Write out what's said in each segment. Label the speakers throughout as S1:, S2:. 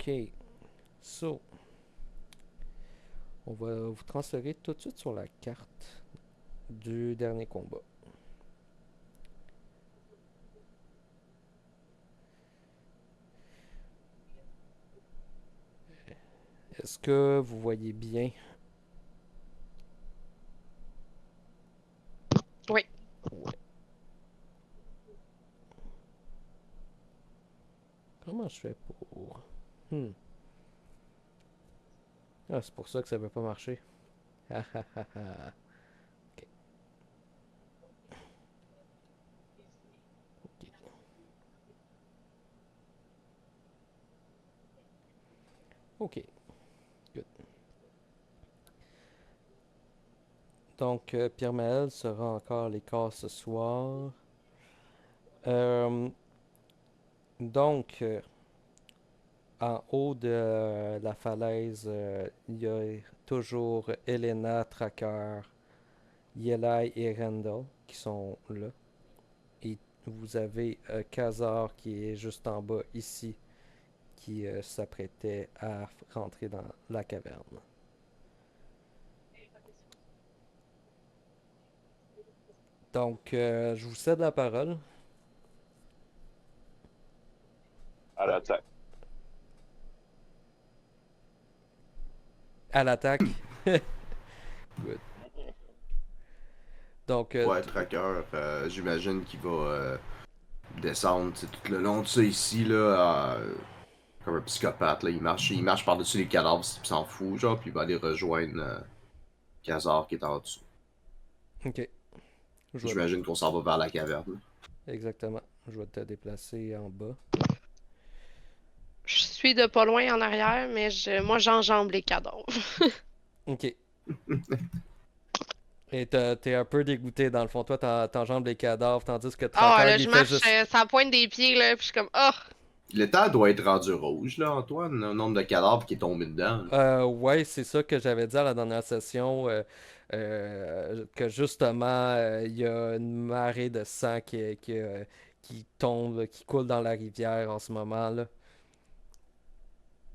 S1: OK. So, on va vous transférer tout de suite sur la carte du dernier combat. Est-ce que vous voyez bien?
S2: Oui.
S1: Ouais. Comment je fais pour... Hmm. Ah, c'est pour ça que ça veut pas marcher. Ah ah ah ah. OK. OK. OK. Good. Donc, Pierre Maël sera encore à l'écart ce soir. Euh, donc, en haut de la falaise, il y a toujours Elena, Tracker, Yelai et Randall qui sont là. Et vous avez Khazar qui est juste en bas ici, qui s'apprêtait à rentrer dans la caverne. Donc, je vous cède la parole.
S3: À l'attaque.
S1: À l'attaque. Good. Donc,
S4: Ouais, Tracker, j'imagine qu'il va descendre tout le long de ça ici, là, comme un psychopathe. Là. Il marche par-dessus les cadavres, il s'en fout, genre, puis il va aller rejoindre Khazar qui est en dessous.
S1: ok. Je vais...
S4: J'imagine qu'on s'en va vers la caverne.
S1: Exactement. Je vais te déplacer en bas.
S2: Je suis de pas loin en arrière, mais moi, j'enjambe les cadavres.
S1: Ok. Et t'es un peu dégoûté dans le fond. Toi, t'enjambes les cadavres, tandis que
S2: Ah,
S1: Tracker,
S2: là,
S1: il
S2: je
S1: fait
S2: marche,
S1: juste.
S2: ça pointe des pieds, là, puis je suis comme, oh!
S4: L'état doit être rendu rouge, là, Antoine. Le nombre de cadavres qui est tombé dedans.
S1: Ouais, c'est ça que j'avais dit à la dernière session. Que justement, il y a une marée de sang qui tombe, qui coule dans la rivière en ce moment là.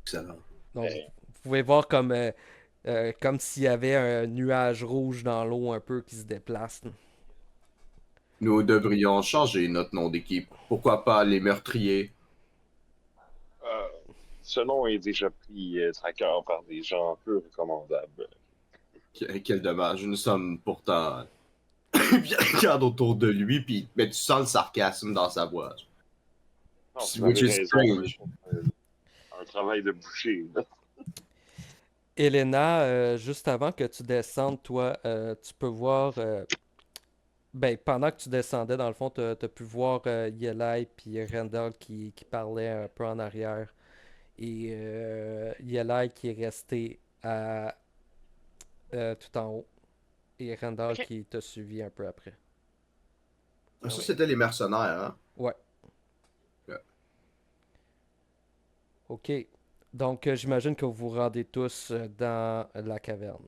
S4: Excellent.
S1: Donc,
S3: Ben,
S1: vous pouvez voir comme s'il y avait un nuage rouge dans l'eau un peu qui se déplace.
S4: Nous devrions changer notre nom d'équipe. Pourquoi pas les meurtriers?
S3: euh, ce nom est déjà pris tracker par des gens peu recommandables.
S4: Quel dommage. Nous sommes pourtant bien regarde autour de lui, puis mais tu sens le sarcasme dans sa voix.
S3: Non, vous
S4: Which
S3: avez
S4: is
S3: raison,
S4: strange.
S3: je fais un travail de boucher. Là.
S1: Elena, juste avant que tu descendes, toi, tu peux voir. Ben, pendant que tu descendais, dans le fond, tu as pu voir Yelai puis Randall qui parlaient un peu en arrière. Et Yelai qui est resté tout en haut. Et Randall
S2: OK.
S1: qui t'a suivi un peu après. Ah
S4: Ça,
S1: ouais.
S4: c'était les mercenaires, hein?
S1: Ouais.
S4: Ouais.
S1: Ok. Donc, j'imagine que vous vous rendez tous dans la caverne.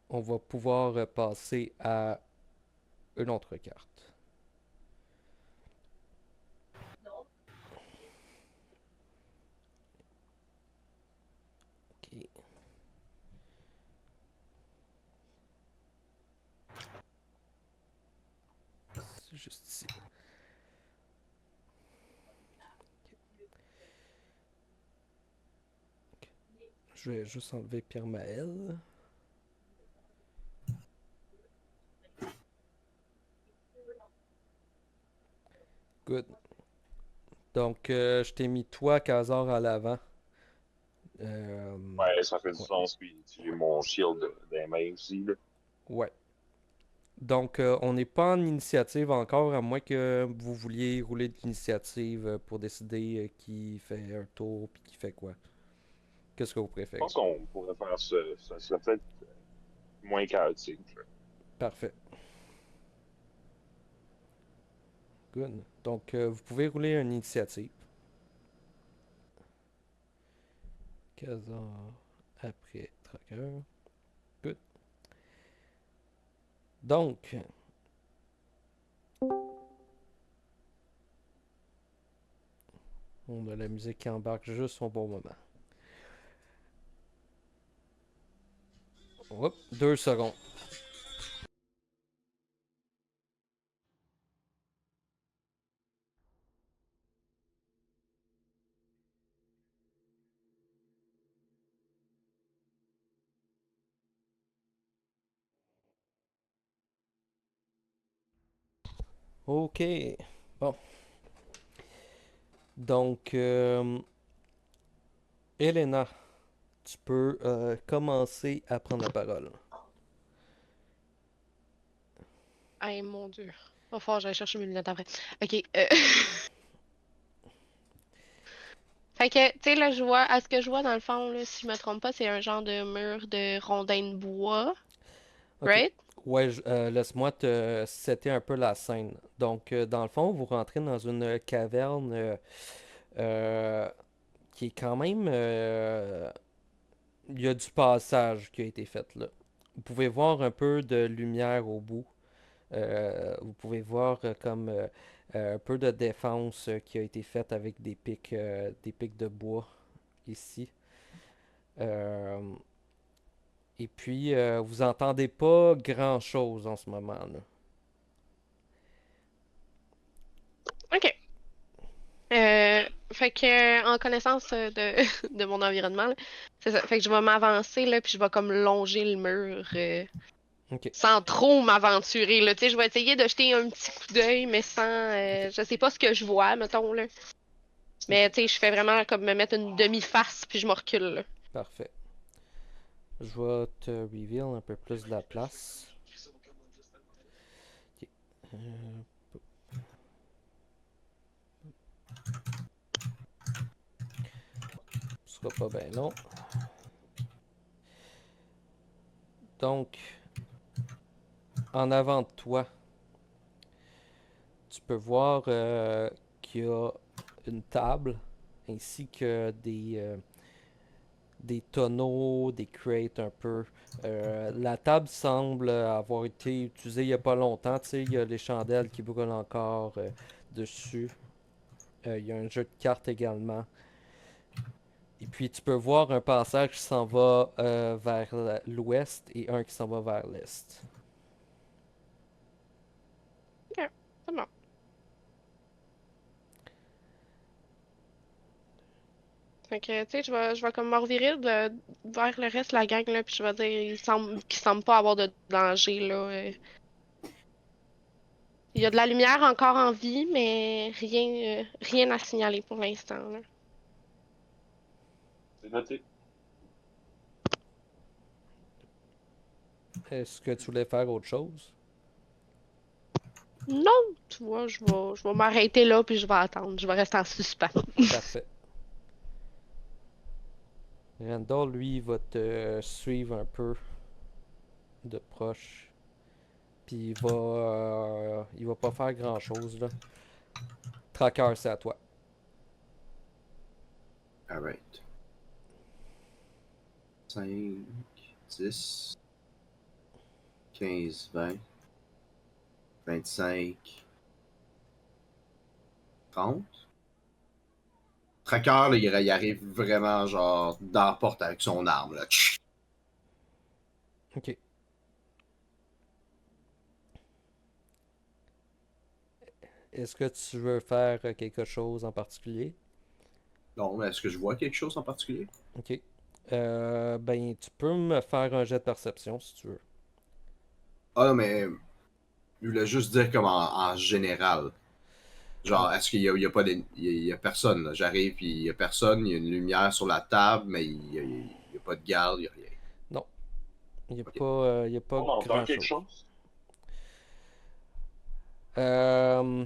S1: On va pouvoir passer à une autre carte. Ok. C'est juste ici. Ok. Je vais juste enlever Pierre Maël. Good. Donc, je t'ai mis toi, Kazar, à l'avant. Euh,
S3: Ouais, ça fait du
S1: ouais.
S3: sens, puis j'ai mon shield des mains aussi. Là.
S1: Ouais. Donc, on n'est pas en initiative encore, à moins que vous vouliez rouler de l'initiative pour décider qui fait un tour puis qui fait quoi. Qu'est-ce que vous
S3: Je
S1: préférez?
S3: pense qu'on pourrait faire ça serait peut-être moins chaotique. Là.
S1: Parfait. Good. Donc, vous pouvez rouler une initiative. Kazar après Tracker. Good. Donc, On a la musique qui embarque juste au bon moment. Hop, 2 secondes. Ok. Bon. Donc, Elena, tu peux commencer à prendre la parole.
S2: Hey, mon Dieu. Va falloir que j'aille chercher mes lunettes après. Ok. Fait que, tu sais, là, je vois, à ce que je vois dans le fond, là, si je me trompe pas, c'est un genre de mur de rondins de bois,
S1: Ok.
S2: right?
S1: Ouais, laisse-moi te setter un peu la scène. Donc, dans le fond, vous rentrez dans une caverne euh, qui est quand même... il y a du passage qui a été fait là. Vous pouvez voir un peu de lumière au bout. Vous pouvez voir comme un peu de défense qui a été faite avec des pics de bois ici. Euh, et puis, vous entendez pas grand-chose en ce moment là.
S2: Ok. Fait que, en connaissance de mon environnement, là, c'est ça. Fait que je vais m'avancer, là, puis je vais comme longer le mur,
S1: Ok,
S2: sans trop m'aventurer, là. Tu sais, je vais essayer de jeter un petit coup d'œil, mais sans, je sais pas ce que je vois, mettons, là. Mais,
S1: ok,
S2: tu sais, je fais vraiment comme me mettre une demi-face, puis je me recule, là.
S1: parfait. Je vais te reveal un peu plus de la place. Ok. Ce sera pas bien long. Donc, en avant de toi, tu peux voir qu'il y a une table ainsi que des tonneaux, des crates un peu. La table semble avoir été utilisée il n'y a pas longtemps. Tu sais, il y a les chandelles qui brûlent encore dessus. Il y a un jeu de cartes également. Et puis tu peux voir un passage qui s'en va vers l'ouest et un qui s'en va vers l'est.
S2: Ok, c'est bon. Fait que, tu sais, je vais comme me revirer vers le reste de la gang, là, puis je vais dire, qu'il semble pas avoir de danger, là. Il y a de la lumière encore en vie, mais rien à signaler pour l'instant, là.
S3: C'est noté.
S1: Est-ce que tu voulais faire autre chose?
S2: Non, tu vois, je vais m'arrêter là, puis je vais attendre. Je vais rester en suspens.
S1: Parfait. Randall, lui, va te suivre un peu de proche. Puis il va pas faire grand chose là. Tracker, c'est à toi.
S4: Alright. 5, 10, 15, 20, 25, 30. Tracker, là, il arrive vraiment genre dans la porte avec son arme. Là.
S1: Ok. Est-ce que tu veux faire quelque chose en particulier?
S4: Non, mais est-ce que je vois quelque chose en particulier?
S1: Ok. Ben, tu peux me faire un jet de perception si tu veux.
S4: Ah non, mais je voulais juste dire comme en général.
S1: En-
S4: Genre, est-ce qu'il y a pas il y a personne, là. J'arrive, puis il y a personne, il y a une lumière sur la table, mais il y a pas de garde, il y a rien.
S1: Non,
S4: Ok.
S1: il y a pas
S3: On entend
S1: grand
S3: quelque
S1: chose.
S3: chose?
S1: Euh,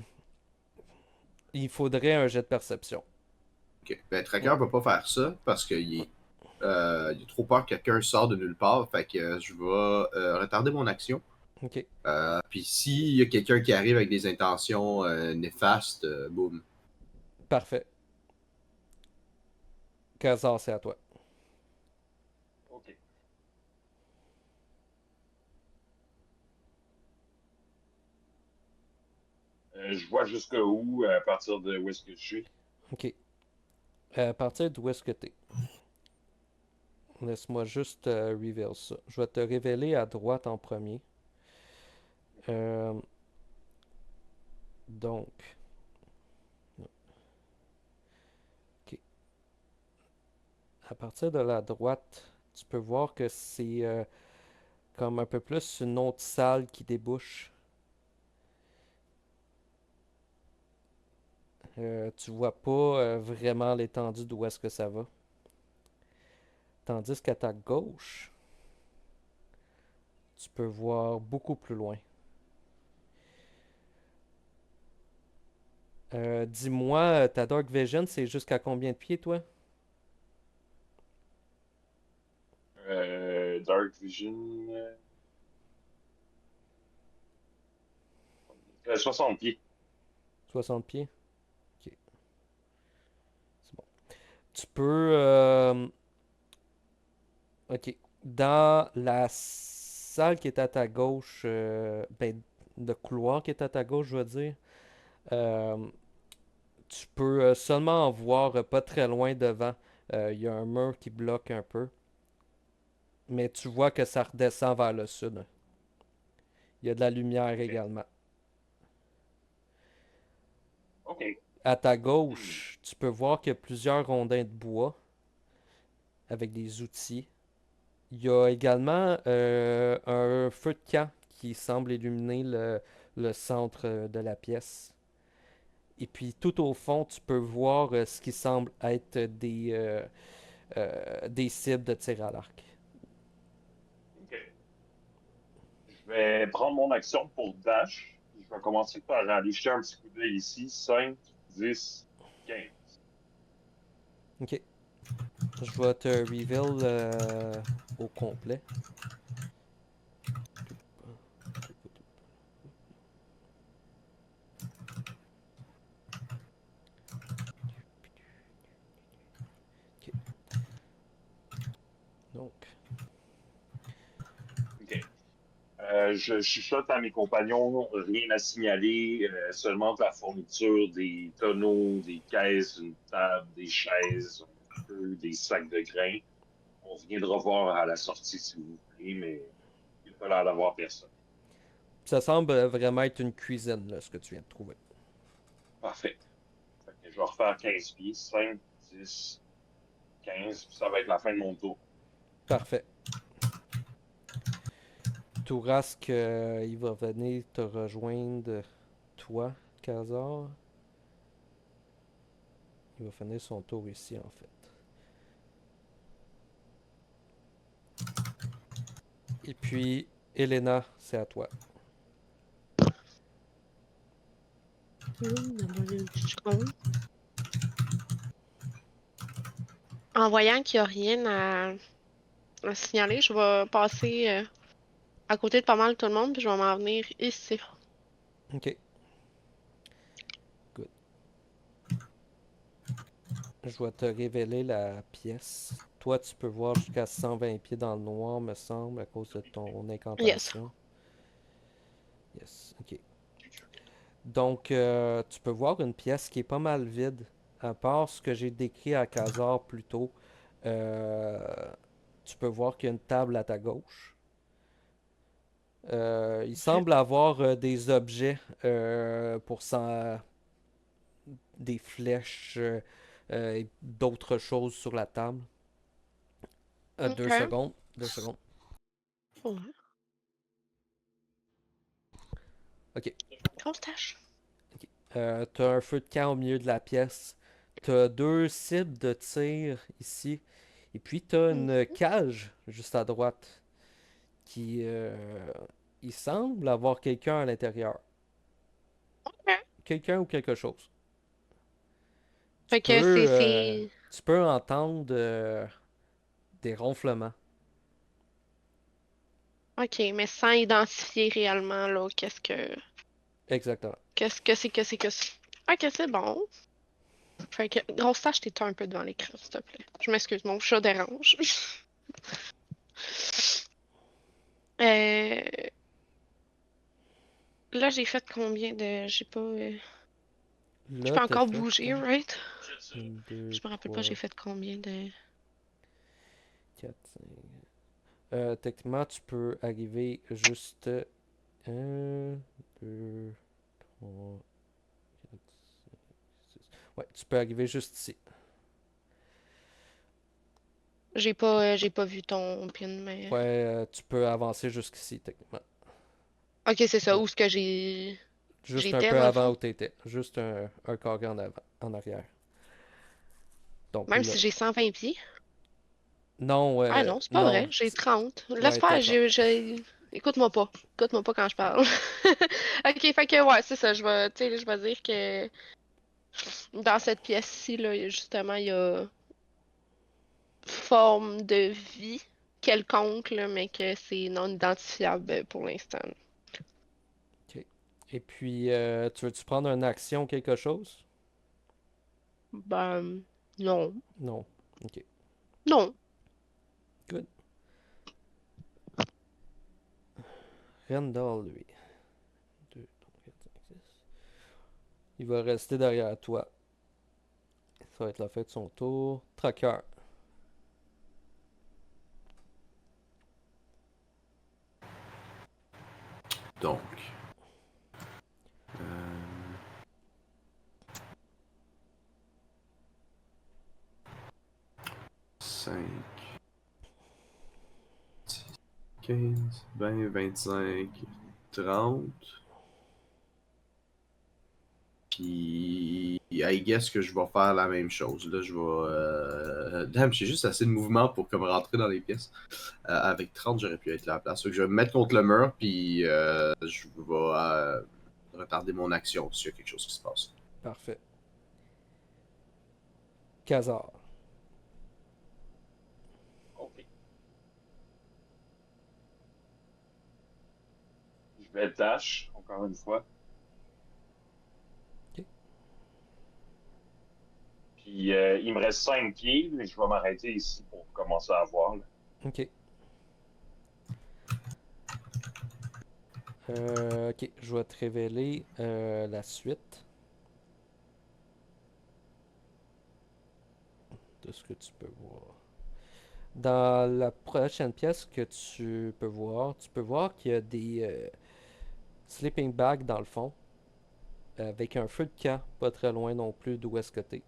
S1: il faudrait un jet de perception.
S4: Ok. Ben,
S1: Ouais.
S4: Tracker peut pas faire ça parce il a trop peur que quelqu'un sorte de nulle part. Fait que je vais retarder mon action.
S1: Ok.
S4: Puis s'il y a quelqu'un qui arrive avec des intentions néfastes, boum.
S1: Parfait. Kazar, c'est à toi.
S3: Ok. Je vois jusqu'à où, à partir de où est-ce que je suis.
S1: Ok. À partir d'où est-ce que t'es? Laisse-moi juste reveal ça. Je vais te révéler à droite en premier. Euh, donc, ok. À partir de la droite, tu peux voir que c'est comme un peu plus une autre salle qui débouche. Tu vois pas vraiment l'étendue d'où est-ce que ça va. Tandis qu'à ta gauche, tu peux voir beaucoup plus loin. Dis-moi, ta Dark Vision, c'est jusqu'à combien de pieds, toi?
S3: Dark Vision. 60 pieds.
S1: 60 pieds? Ok, c'est bon. Tu peux... ok. Dans la salle qui est à ta gauche, ben, le couloir qui est à ta gauche, je veux dire, euh, tu peux seulement en voir pas très loin devant. Il y a un mur qui bloque un peu. Mais tu vois que ça redescend vers le sud. Il y a de la lumière
S3: Ok.
S1: également.
S3: Ok.
S1: À ta
S3: Hmm.
S1: gauche, tu peux voir qu'il y a plusieurs rondins de bois avec des outils. Il y a également un feu de camp qui semble illuminer le centre de la pièce. Et puis tout au fond, tu peux voir ce qui semble être des cibles de tir à l'arc.
S3: Ok. Je vais prendre mon action pour dash. Je vais commencer par aller jeter un petit coup d'œil ici. 5, 10, 15.
S1: Ok. Je vais te reveal au complet. Ok. Donc,
S3: Ok. Je chuchote à mes compagnons, rien à signaler, seulement de la fourniture, des tonneaux, des caisses, une table, des chaises, un peu des sacs de grains. On viendra voir à la sortie si vous voulez, mais il n'y a pas l'air d'avoir personne.
S1: ça semble vraiment être une cuisine, là, ce que tu viens de trouver.
S3: Parfait. Fait que je vais refaire 15 pieds, 5, 10, 15, puis ça va être la fin de mon tour.
S1: Parfait. Tourasque, il va venir te rejoindre, toi, Kazar. Il va finir son tour ici, en fait. Et puis, Elena, c'est à toi.
S2: Donne-moi une petite seconde. En voyant qu'il n'y a rien à signaler, je vais passer à côté de pas mal tout le monde, puis je vais m'en venir ici.
S1: Ok, good. Je vais te révéler la pièce. Toi, tu peux voir jusqu'à 120 pieds dans le noir, me semble, à cause de ton
S2: Yes.
S1: incantation. Yes, ok. Donc, tu peux voir une pièce qui est pas mal vide, à part ce que j'ai décrit à Kazar plus tôt. Euh, Tu peux voir qu'il y a une table à ta gauche. Il
S2: Ok.
S1: semble avoir des objets des flèches et d'autres choses sur la table. Deux
S2: Ok.
S1: secondes, 2 secondes.
S2: Ouais.
S1: Ok.
S2: Grosse tâche.
S1: T'as un feu de camp au milieu de la pièce. T'as deux cibles de tir ici. Et puis t'as
S2: Mhm.
S1: une cage juste à droite qui il semble avoir quelqu'un à l'intérieur.
S2: Ok.
S1: Quelqu'un ou quelque chose. Tu
S2: Fait que
S1: peux, euh,
S2: c'est...
S1: tu peux entendre des ronflements.
S2: Ok, mais sans identifier réellement, là,
S1: Exactement.
S2: qu'est-ce que c'est. Ok, c'est bon. Fait que, grosse tâche, t'es un peu devant l'écran, s'il te plaît. Je m'excuse, mon chat dérange. Euh, Là, j'ai fait combien de... J'ai pas... Je
S1: Là,
S2: peux
S1: t'as
S2: encore
S1: fait.
S2: bouger, right?
S1: 1, 2,
S2: Je me rappelle
S1: 3,
S2: pas, j'ai fait combien de.
S1: 4, 5. Techniquement, tu peux arriver juste 1, 2, 3, 4, 5, 6. Ouais, tu peux arriver juste ici.
S2: J'ai pas vu ton pin, mais.
S1: Ouais, tu peux avancer jusqu'ici, techniquement.
S2: Ok, c'est ça,
S1: Ouais.
S2: où ce que j'ai.
S1: Juste un
S2: J'étais
S1: peu
S2: dans le
S1: avant
S2: fond.
S1: où t'étais. Juste un carré en avant, en arrière. Donc
S2: Même
S1: là.
S2: si j'ai 120 pieds.
S1: Non,
S2: Ah non, c'est pas
S1: non.
S2: vrai, j'ai 30. Laisse
S1: Ouais, t'as
S2: faire,
S1: 30.
S2: Écoute-moi pas. Écoute-moi pas quand je parle. Ok, fait que ouais, c'est ça. Tu sais, je vais dire que dans cette pièce-ci, là, justement, il y a forme de vie quelconque, là, mais que c'est non identifiable pour l'instant.
S1: Ok. Et puis, tu veux-tu prendre une action ou quelque chose?
S2: Ben, non.
S1: Non. Ok.
S2: Non.
S1: Good. Randall, lui. 2, 3, 4, 5, 6. Il va rester derrière toi. Ça va être la fin de son tour. Tracker.
S4: Donc. 5, 15, 20, 25, 30. Puis, I guess que je vais faire la même chose. Là, je vais. Damn, j'ai juste assez de mouvement pour comme rentrer dans les pièces. Avec 30, j'aurais pu être là à la place. Fait que je vais me mettre contre le mur, puis je vais retarder mon action s'il y a quelque chose qui se passe.
S1: Parfait. Khazar.
S3: OK. Je vais dash, encore une fois.
S1: Ok.
S3: Puis il me reste 5 pieds, mais je vais m'arrêter ici pour commencer à voir. Là.
S1: Ok. Ok, je vais te révéler la suite de ce que tu peux voir. Dans la prochaine pièce que tu peux voir qu'il y a des sleeping bags dans le fond, avec un feu de camp pas très loin non plus d'où est-ce que t'es.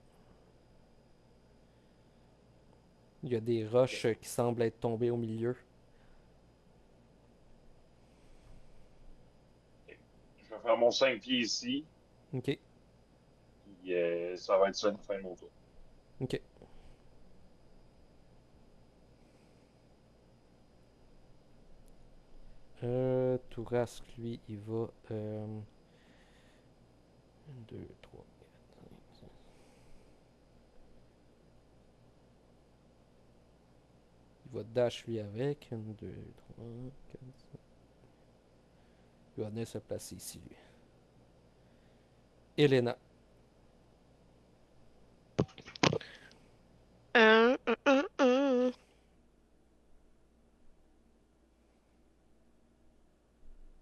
S1: Il y a des roches qui semblent être tombées au milieu.
S3: Je vais faire mon 5 pieds ici,
S1: Ok,
S3: puis ça va être ça la fin de mon tour.
S1: ok. Tourasque, lui, il va 2, 3, 4, 5, 6. Il va dash lui avec. 1, 2, 3, 4, 5. Il va venir se placer ici, lui. Elena.
S2: Un, un, un, un.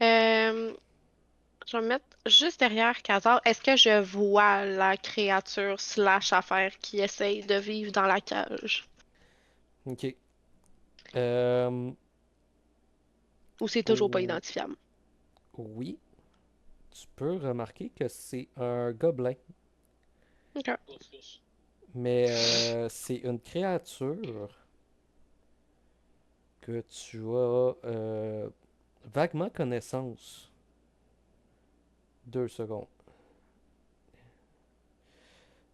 S2: Euh, je vais me mettre juste derrière Khazar. Est-ce que je vois la créature slash affaire qui essaye de vivre dans la cage?
S1: Ok. Euh,
S2: Ou c'est toujours pas
S1: oh,
S2: identifiable?
S1: oui. Tu peux remarquer que c'est un gobelin.
S2: Ok.
S1: Mais c'est une créature que tu as vaguement connaissance. 2 secondes.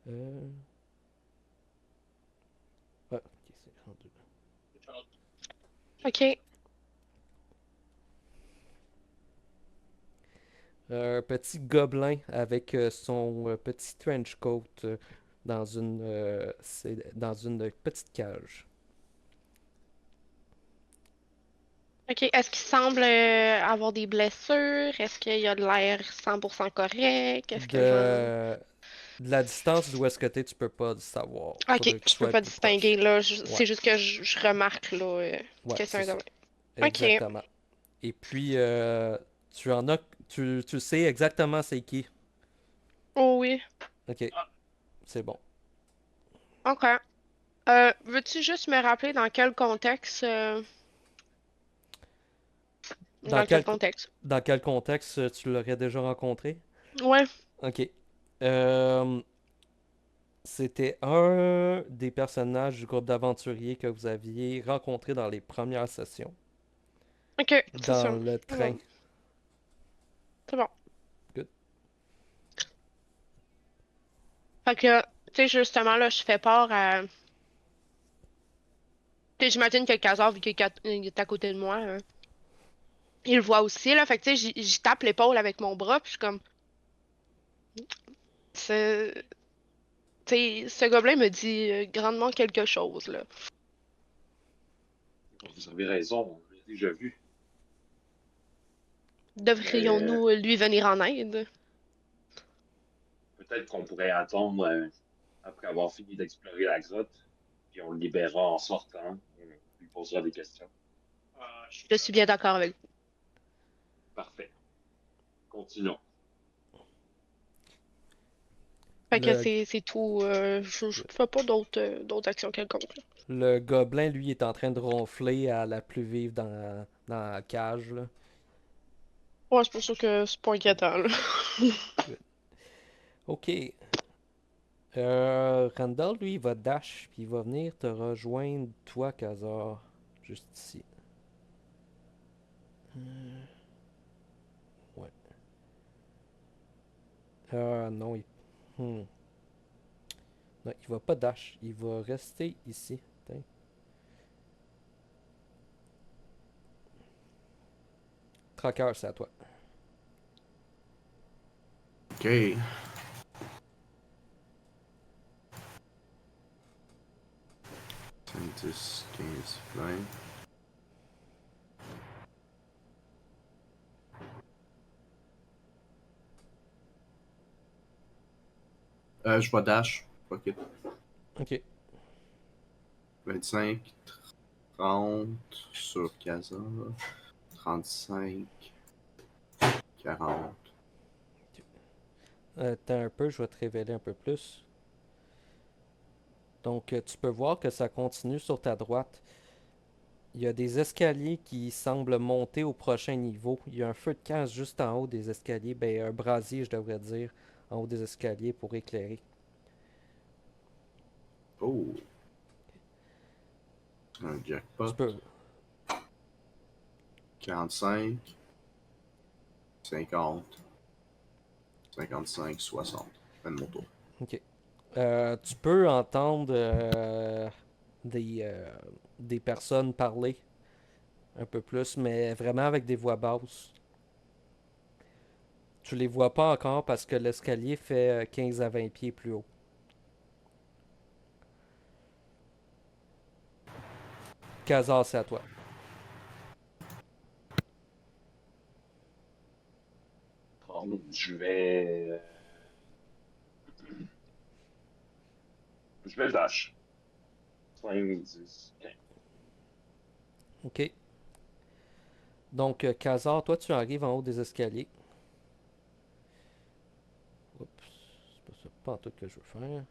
S1: Euh... Ah, ok, c'est rendu.
S2: Ok.
S1: Un petit gobelin avec son petit trench coat dans une petite cage.
S2: Ok. Est-ce qu'il semble avoir des blessures? Est-ce qu'il a de l'air 100% correct? Est-ce que je...
S1: De, de la distance d'où est-ce que t'es, tu peux pas le savoir.
S2: Ok,
S1: Faudrait que tu
S2: je peux
S1: sois
S2: pas
S1: plus proche.
S2: distinguer là.
S1: Ouais,
S2: C'est juste que je remarque là
S1: ouais,
S2: que c'est
S1: c'est
S2: un
S1: ça.
S2: gobelin. Ok.
S1: Exactement. Et puis, tu en as, tu sais exactement c'est qui.
S2: Oh oui.
S1: Ok, c'est bon.
S2: Ok. Veux-tu juste me rappeler dans quel contexte?
S1: Dans
S2: Dans quel
S1: quel,
S2: contexte?
S1: dans quel contexte tu l'aurais déjà rencontré?
S2: Ouais.
S1: Ok. Euh, C'était un des personnages du groupe d'aventuriers que vous aviez rencontré dans les premières sessions,
S2: Ok, c'est
S1: dans
S2: ça.
S1: le
S2: C'est
S1: train.
S2: bon. C'est bon.
S1: Good.
S2: Fait que, tu sais, justement, là, je fais part à. Tu sais, j'imagine que Kazar, vu qu'il est à côté de moi, il le voit aussi, là. Fait que, tu sais, j'y tape l'épaule avec mon bras, puis je suis comme. c'est- Tu sais, ce gobelin me dit grandement quelque chose, là.
S3: Vous avez raison, on l'a déjà vu. Mais
S2: Devrions-nous lui venir en aide?
S3: peut-être qu'on pourrait attendre après avoir fini d'explorer la grotte, puis on le libérera en sortant. On lui posera des questions.
S2: Je suis bien d'accord avec vous.
S3: Parfait. Continuons.
S2: Fait que
S1: Le,
S2: c'est tout. Je fais pas d'autres actions quelconques, là.
S1: le gobelin, lui, est en train de ronfler à la plus vive dans la cage, là.
S2: Ouais, c'est pour ça que c'est pas inquiétant, là.
S1: Good. Ok. Randall, lui, il va dash, puis il va venir te rejoindre, toi, Kazar, juste ici. Ouais. Non, hmm. Non, il va pas dash, il va rester ici. Tiens. Tracker, c'est à toi.
S4: Ok. 5, 10, 15, 20. Je vais dash. Fuck it.
S1: Ok.
S4: 25, 30 sur Casa. 35, 40.
S1: Attends un peu, je vais te révéler un peu plus. Donc, tu peux voir que ça continue sur ta droite. Il y a des escaliers qui semblent monter au prochain niveau. Il y a un feu de camp juste en haut des escaliers. Ben, un brasier, je devrais dire, en haut des escaliers pour éclairer.
S4: Oh, un
S1: Tu
S4: jackpot.
S1: peux.
S4: 45, 50, 55, 60. Fin de mon tour.
S1: Ok. Tu peux entendre des personnes parler un peu plus, mais vraiment avec des voix basses. Tu les vois pas encore parce que l'escalier fait 15 à 20 pieds plus haut. Kazar, c'est à toi.
S3: Bon, je vais le dash. 5, 10, 15.
S1: Ok. Donc, Kazar, toi, tu arrives en haut des escaliers. Oups, c'est pas ça, pas en tout que je veux faire.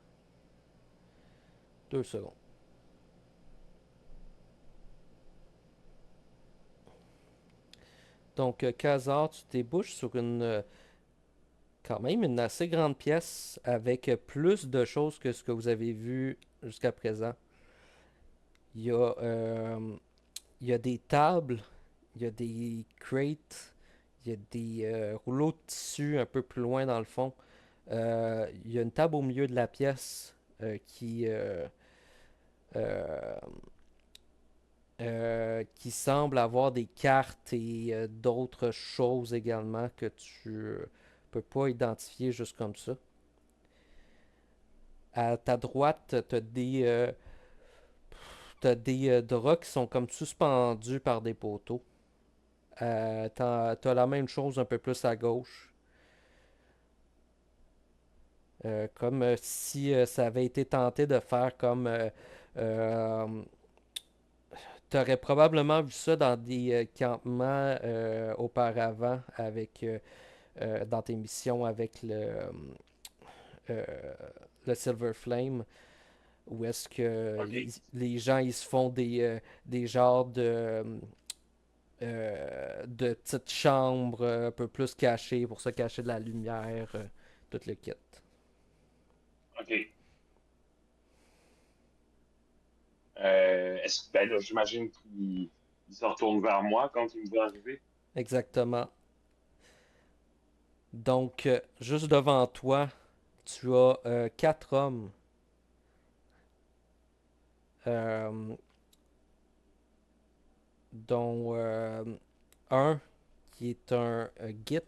S1: 2 secondes. Donc, Kazar, tu débouches sur quand même une assez grande pièce avec plus de choses que ce que vous avez vu jusqu'à présent. Il y a, il y a des tables, il y a des crates, il y a des rouleaux de tissu un peu plus loin dans le fond. Il y a une table au milieu de la pièce euh, qui semble avoir des cartes et d'autres choses également que tu peux pas identifier juste comme ça. À ta droite, t'as des draps qui sont comme suspendus par des poteaux. T'as la même chose un peu plus à gauche. Comme si ça avait été tenté de faire comme euh, t'aurais probablement vu ça dans des campements auparavant avec dans tes missions avec euh, le Silver Flame. où est-ce que
S3: Ok.
S1: les gens ils se font des genres de petites chambres un peu plus cachées pour se cacher de la lumière, tout le kit.
S3: OK. Ben là, j'imagine qu'il se retourne vers moi quand il me voit arriver.
S1: Exactement. Donc, juste devant toi, tu as quatre hommes. euh, dont un qui est un git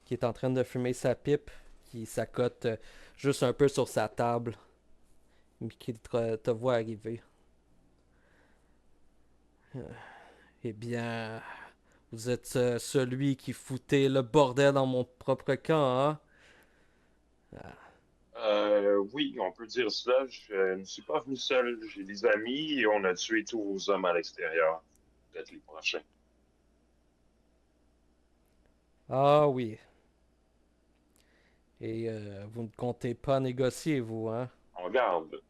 S1: qui est en train de fumer sa pipe, qui s'accote juste un peu sur sa table, mais qui te voit arriver. Eh bien, vous êtes celui qui foutait le bordel dans mon propre camp, hein?
S3: Oui, on peut dire cela. Je ne suis pas venu seul. J'ai des amis et on a tué tous vos hommes à l'extérieur. Peut-être les prochains.
S1: Ah oui. Et vous ne comptez pas négocier, vous, hein?
S3: On garde.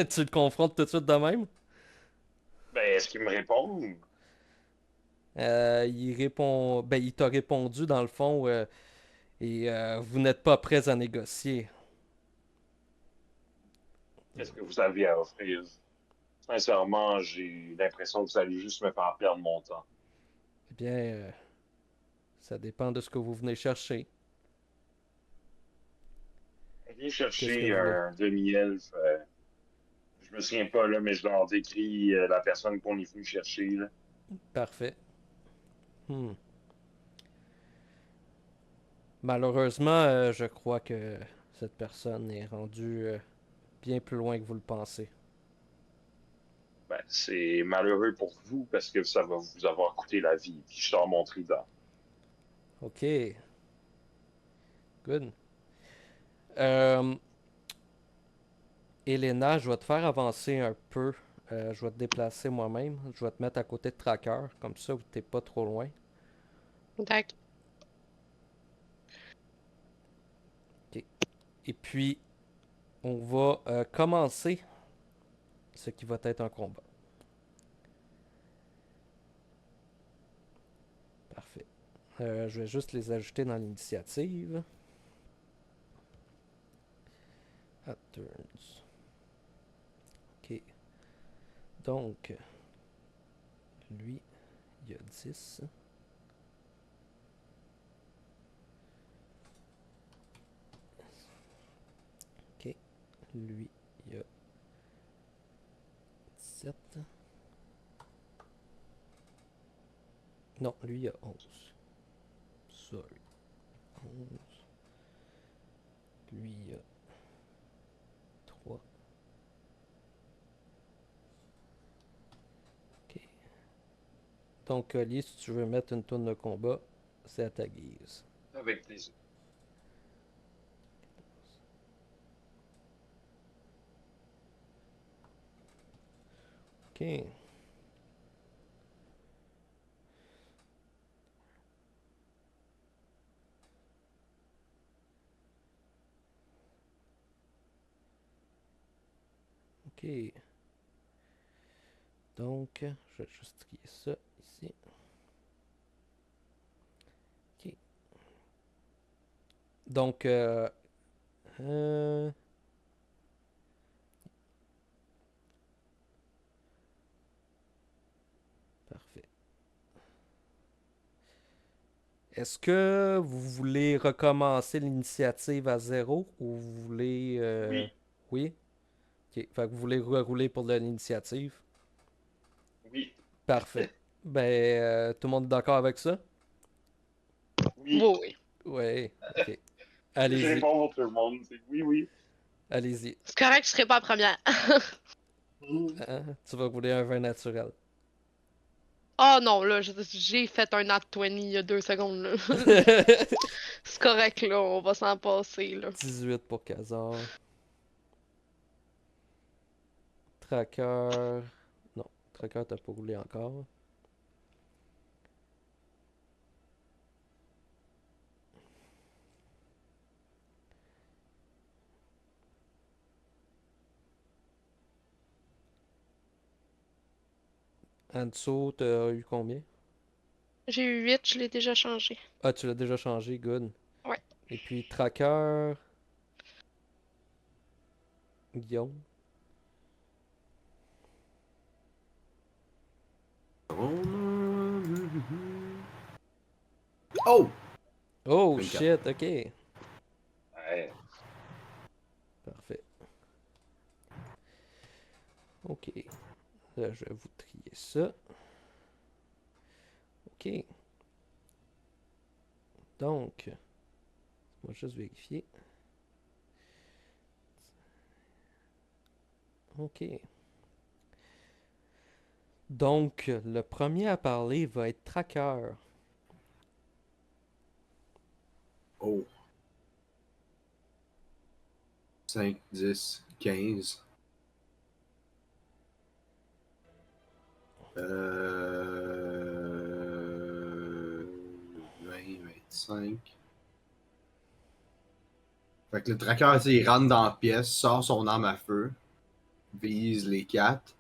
S1: Tu le confrontes tout de suite de même?
S3: Ben, est-ce qu'ils me répondent?
S1: Il répond, ben, il t'a répondu dans le fond, et vous n'êtes pas prêts à négocier.
S3: Qu'est-ce que vous avez à offrir? Sincèrement, j'ai l'impression que vous allez juste me faire perdre mon temps.
S1: Eh bien, ça dépend de ce que vous venez chercher.
S3: Viens
S1: Qu'est-ce que
S3: chercher
S1: vous voulez?
S3: un demi-elfe. Je me souviens pas, là, mais je leur décris la personne qu'on est venu chercher, là.
S1: Parfait. Hmm. Malheureusement, je crois que cette personne est rendue bien plus loin que vous le pensez.
S3: Ben, c'est malheureux pour vous parce que ça va vous avoir coûté la vie. Puis je sors mon trident.
S1: Ok, good. Euh, Elena, je vais te faire avancer un peu. Je vais te déplacer moi-même. Je vais te mettre à côté de Tracker, comme ça, t'es pas trop loin.
S2: D'accord.
S1: Ok. Et puis, on va commencer ce qui va être un combat. Parfait. Je vais juste les ajouter dans l'initiative. At turns. Ok. Donc, lui, il y a 10. Ok. Lui, il y a 17. Non, lui, il y a 11. Sorry. 11. Lui, il y a 3. Ok. Donc, Oli, si tu veux mettre une tourne de combat, c'est à ta guise.
S3: Avec plaisir.
S1: Ok. Ok. Donc, je vais juste trier ça ici. Ok. Donc, euh, parfait. Est-ce que vous voulez recommencer l'initiative à zéro ou vous voulez...
S3: Oui,
S1: Oui? Ok. Fait que vous voulez rerouler pour de l'initiative.
S3: oui,
S1: Parfait. Ben, tout le monde est d'accord avec ça?
S3: oui.
S2: Oui, oui.
S1: Ouais. Ok.
S3: Je
S1: Allez-y.
S3: réponds pour tout le monde. C'est oui, oui.
S1: Allez-y.
S2: C'est correct, je serai pas la première.
S1: Hein? Tu vas rouler un vin naturel.
S2: Oh non, là, j'ai fait un nat 20 il y a 2 secondes, là. C'est correct, là, on va s'en passer, là.
S1: 18 pour Khazar. Tracker. Non, Tracker, t'as pas roulé encore. Anso, t'as eu combien?
S2: J'ai eu 8, je l'ai déjà changé.
S1: Ah, tu l'as déjà changé, good.
S2: Ouais.
S1: Et puis tracker, Guillaume.
S4: Oh!
S1: Oh
S4: 24.
S1: shit, ok.
S3: Ouais.
S1: Parfait. Ok. Là, je vais vous trier ça. Ok. Donc, on va juste vérifier. Ok. Donc, le premier à parler va être Tracker.
S4: Oh. 5, 10, 15. 20, 25. Fait que le tracker, tu sais, il rentre dans la pièce, sort son arme à feu, vise les 4.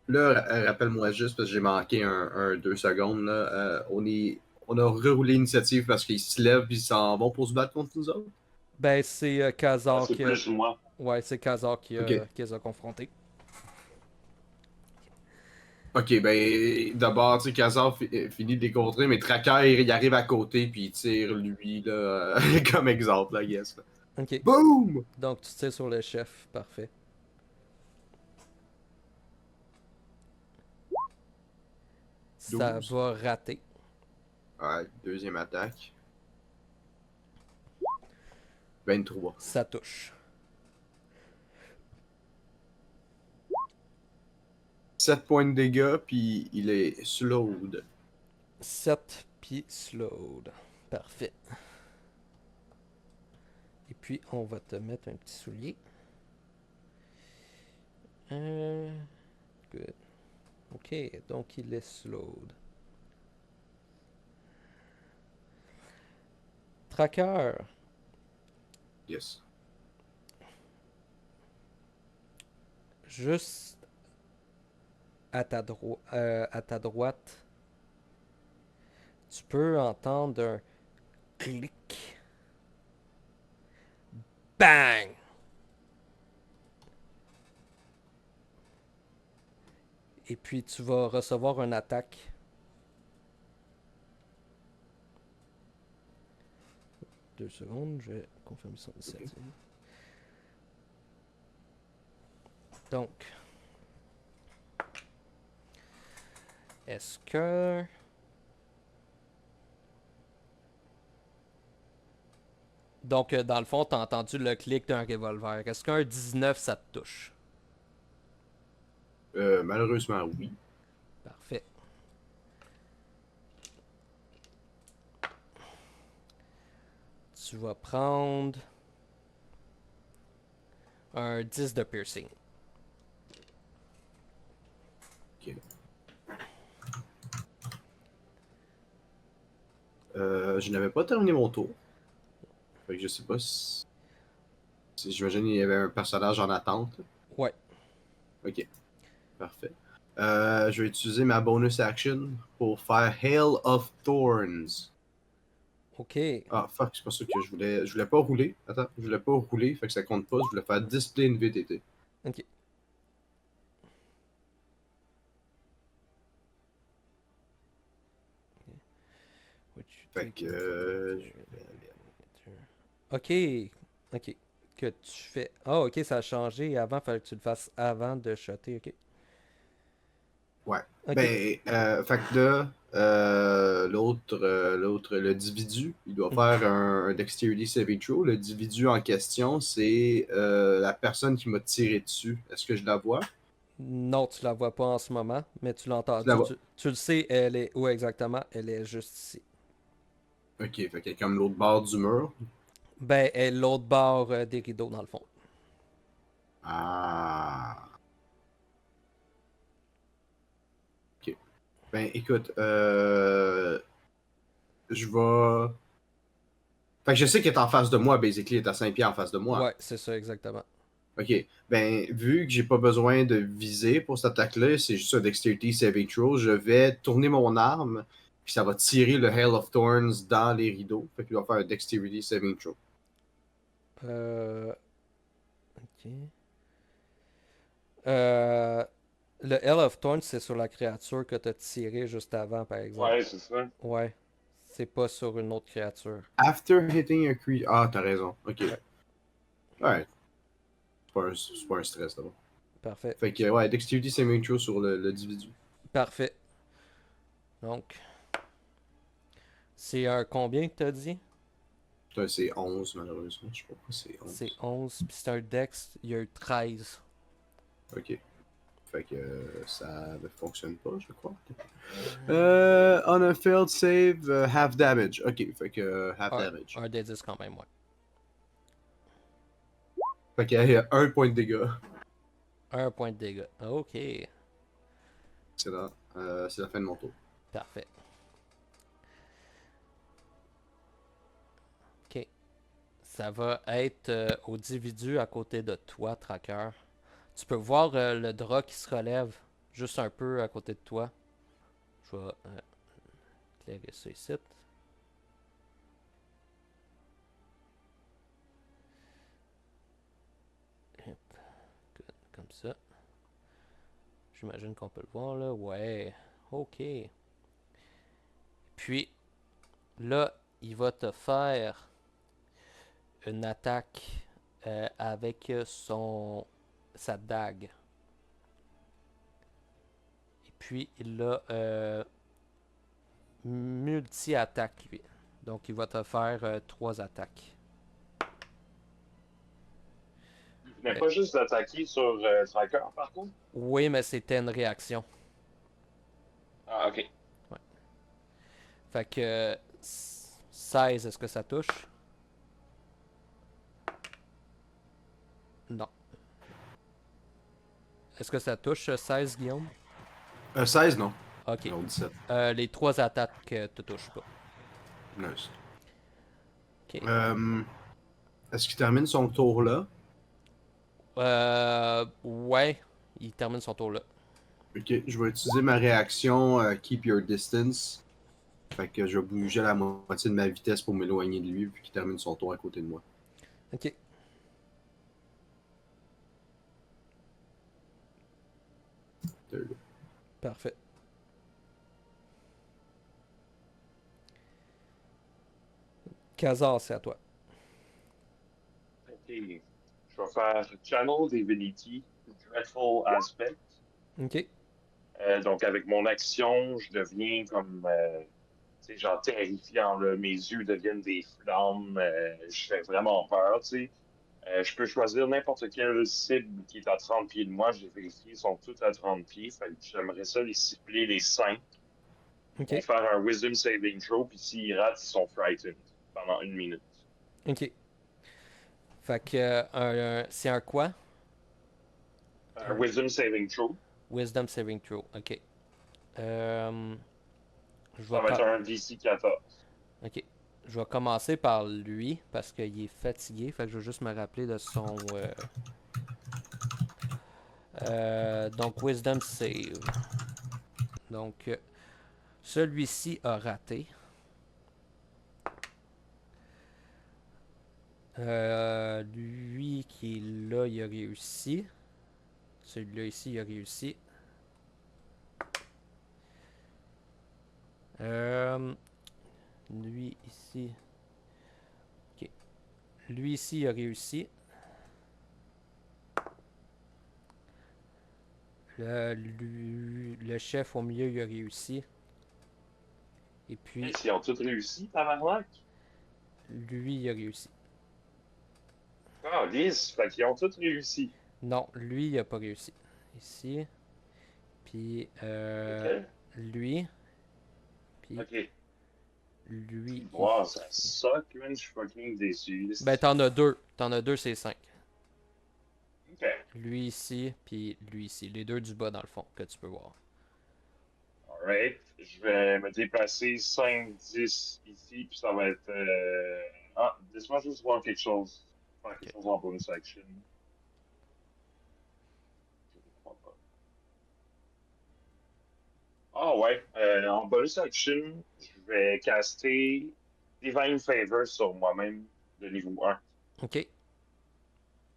S4: Là, rappelle-moi juste, parce que j'ai manqué 2 secondes. Là. On a reroulé l'initiative parce qu'ils se lèvent et ils s'en vont pour se battre contre nous autres.
S1: Ben, c'est
S3: Ah,
S1: Khazar
S3: c'est
S1: qui a...
S3: plus moi.
S1: Ouais, c'est Khazar
S4: Ok.
S1: qui les a confrontés.
S4: Ok, ben d'abord, tu sais, Khazar finit de les contrer, mais Tracker, il arrive à côté puis il tire lui, là, comme exemple, I guess. Là.
S1: Ok.
S4: Boom!
S1: Donc, tu tires sur le chef. Parfait. Ça
S4: 12.
S1: va rater.
S4: Ouais, deuxième attaque. 23.
S1: Ça touche.
S4: 7 points de dégâts, puis il est slowed.
S1: 7 puis slowed. Parfait. Et puis, on va te mettre un petit soulier. Good. Ok, donc il est slowed. Tracker,
S4: Yes.
S1: juste à ta droite, tu peux entendre un clic. Bang! Et puis tu vas recevoir une attaque. Deux secondes, je vais confirmer son initiative. Donc, est-ce que... Donc, dans le fond, tu as entendu le clic d'un revolver. Est-ce qu'un 19, ça te touche?
S4: Malheureusement, oui.
S1: Parfait. Tu vas prendre un 10 de piercing.
S4: Ok. Je n'avais pas terminé mon tour. Fait que je sais pas si j'imagine qu'il y avait un personnage en attente.
S1: Ouais.
S4: Ok, parfait. Je vais utiliser ma bonus action pour faire Hail of Thorns.
S1: Ok.
S4: Ah, fuck, c'est pas ça que je voulais. Je voulais pas rouler. Attends, je voulais pas rouler, fait que ça compte pas. Je voulais faire Discipline VTT.
S1: Ok.
S4: Fait que.
S1: Ok. Ok. Que tu fais. Ah, ok, ça a changé. Avant, fallait que tu le fasses avant de shotter. Ok.
S4: Ouais.
S1: Ok.
S4: Ben, fait que là, l'autre, l'individu, il doit
S1: Mhm.
S4: faire un Dexterity Saving Throw. L'individu en question, c'est la personne qui m'a tiré dessus. Est-ce que je la vois?
S1: Non, tu la vois pas en ce moment, mais tu l'as
S4: Tu la
S1: entendu.
S4: vois.
S1: Tu le sais, elle est où exactement? Elle est juste ici.
S4: Ok, fait qu'elle est comme l'autre bord du mur.
S1: Ben, elle est l'autre bord des rideaux, dans le fond.
S4: Ah. Ok. Ben, écoute, je vais. Fait que je sais qu'il est en face de moi, basically, il est à 5 pieds en face de moi.
S1: Ouais, c'est ça, exactement.
S4: Ok, ben, vu que j'ai pas besoin de viser pour cette attaque-là, c'est juste un Dexterity Saving Throw, je vais tourner mon arme, puis ça va tirer le Hail of Thorns dans les rideaux. Fait qu'il va faire un Dexterity Saving Throw.
S1: Ok. Euh, le Hell of Thorns, c'est sur la créature que t'as tiré juste avant, par exemple.
S3: Ouais, c'est ça.
S1: Ouais. C'est pas sur une autre créature.
S4: After hitting a creature. Ah, t'as raison. Ok.
S1: Ouais.
S4: Ouais. C'est pas un stress d'abord.
S1: Parfait.
S4: Fait que, ouais, Dexterity Saving Throw sur l'individu.
S1: Parfait. Donc, c'est un combien que t'as dit?
S4: Putain, c'est 11, malheureusement. Je sais pas pourquoi c'est
S1: C'est
S4: 11.
S1: 11, puis c'est un dex, il y a eu 13.
S4: Ok. Fait que ça ne fonctionne pas, je crois. On a failed save, half damage. Ok, fait que half damage.
S1: Un des 10 quand même, ouais.
S4: Fait qu'il y a 1 point de dégâts.
S1: Un point de dégâts. Ok,
S4: Excellent. C'est la fin de mon tour.
S1: parfait. Ok. Ça va être au individu à côté de toi, Tracker. Tu peux voir le drap qui se relève juste un peu à côté de toi. Je vais éclairer ça ici. Hop, comme ça. J'imagine qu'on peut le voir là. Ouais. Ok. Puis là, il va te faire une attaque avec sa dague. Et puis il a multi-attaque lui. Donc il va te faire 3 attaques.
S3: Il venait pas juste d'attaquer sur Tracker, par contre.
S1: Oui, mais c'était une réaction.
S3: Ah, ok.
S1: Ouais. Fait que 16, est-ce que ça touche? Non. Est-ce que ça touche 16, Guillaume?
S4: 16, non.
S1: Ok.
S4: Non, 17.
S1: Les 3 attaques te touchent pas.
S4: Nice.
S1: Ok.
S4: Est-ce qu'il termine son tour là?
S1: Ouais, il termine son tour là.
S4: Ok, je vais utiliser ma réaction Keep Your Distance. Fait que je vais bouger à la moitié de ma vitesse pour m'éloigner de lui, vu qu'il termine son tour à côté de moi.
S1: Ok.
S4: There you go.
S1: Parfait. Kazar, c'est à toi.
S3: Ok. Je vais faire Channel Divinity, Dreadful Aspect.
S1: Ok.
S3: Donc, avec mon action, je deviens comme, tu sais, genre terrifiant, là. Mes yeux deviennent des flammes. Je fais vraiment peur, tu sais. Je peux choisir n'importe quelle cible qui est à 30 pieds de moi. J'ai vérifié, ils sont tous à 30 pieds. Fait que j'aimerais ça les cibler les 5
S1: Ok.
S3: pour faire un Wisdom Saving Throw. Puis s'ils ratent, ils sont frightened pendant 1 minute.
S1: Ok. Fait que c'est un quoi?
S3: Un Wisdom Saving Throw,
S1: Wisdom Saving Throw. Ok. Je
S3: ça
S1: vais
S3: va être un DC 14.
S1: Ok. Je vais commencer par lui parce qu'il est fatigué. Fait que je vais juste me rappeler de son. Donc, Wisdom Save. Donc, celui-ci a raté. Lui qui est là, il a réussi. Celui-là ici, il a réussi. Lui ici. Ok. Lui ici, il a réussi. Le chef au milieu, il a réussi. Et puis,
S3: Hey, ils ont tous réussi, tabarnak?
S1: lui, il a réussi.
S3: Ah, lisse, fait qu'ils ont tous réussi.
S1: Non, lui, il a pas réussi. Ici. Puis,
S3: Ok.
S1: lui. Puis,
S3: Ok.
S1: lui.
S3: Wow, ça suck, man. Je suis fucking déçu.
S1: Ben, t'en as deux. T'en as deux, c'est 5.
S3: Ok.
S1: Lui ici, puis lui ici. Les deux du bas, dans le fond, que tu peux voir.
S3: Alright. Je vais me déplacer 5, 10 ici, puis ça va être Ah, laisse-moi juste voir quelque chose. Faire quelque chose en bonus action. Je ne crois pas. Ah ouais, en bonus action, je vais caster Divine Favor sur moi-même de niveau 1.
S1: Ok.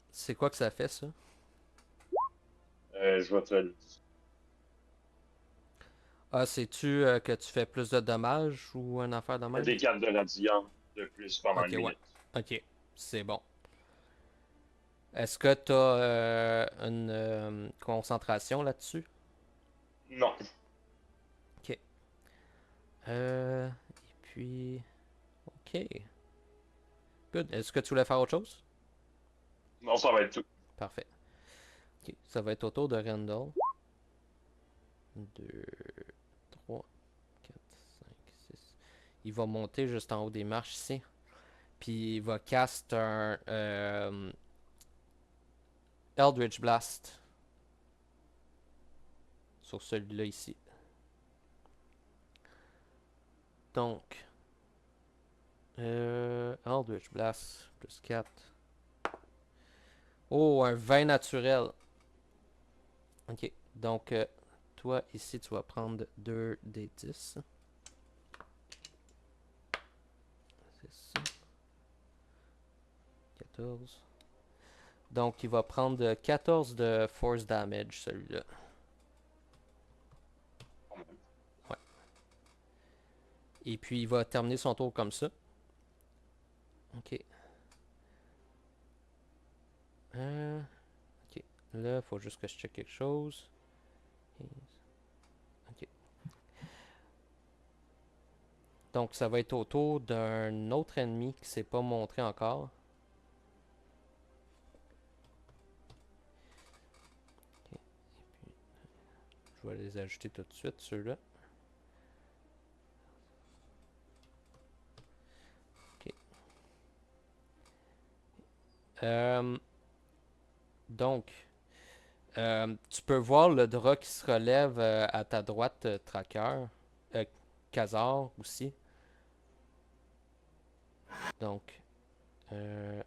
S1: C'est quoi que ça fait, ça?
S3: Je vais te le dire.
S1: Ah, sais-tu que tu fais plus de dommages ou une affaire de même?
S3: Des cartes de radiant de plus pendant
S1: Ok,
S3: une
S1: ouais.
S3: minute.
S1: Ok, c'est bon. Est-ce que tu as une concentration là-dessus?
S3: Non,
S1: Ok. Et puis... Ok. Good. Est-ce que tu voulais faire autre chose?
S3: non, ça va être tout.
S1: Parfait. Ok. Ça va être au tour de Randall. 2, 3, 4, 5, 6. Il va monter juste en haut des marches ici. Puis il va cast un Eldritch Blast sur celui-là ici. Donc, Eldritch Blast plus 4. Oh, un 20 naturel. Ok, donc toi ici tu vas prendre 2 des 10. C'est ça. 14. Donc il va prendre 14 de force damage celui-là. Ouais. Et puis il va terminer son tour comme ça. Ok. Ok. Là, il faut juste que je check quelque chose. Ok. Donc ça va être au tour d'un autre ennemi qui s'est pas montré encore. Ok. Je vais les ajouter tout de suite, ceux-là. Ok. Donc, tu peux voir le drap qui se relève à ta droite, Tracker. Khazar aussi. Donc, il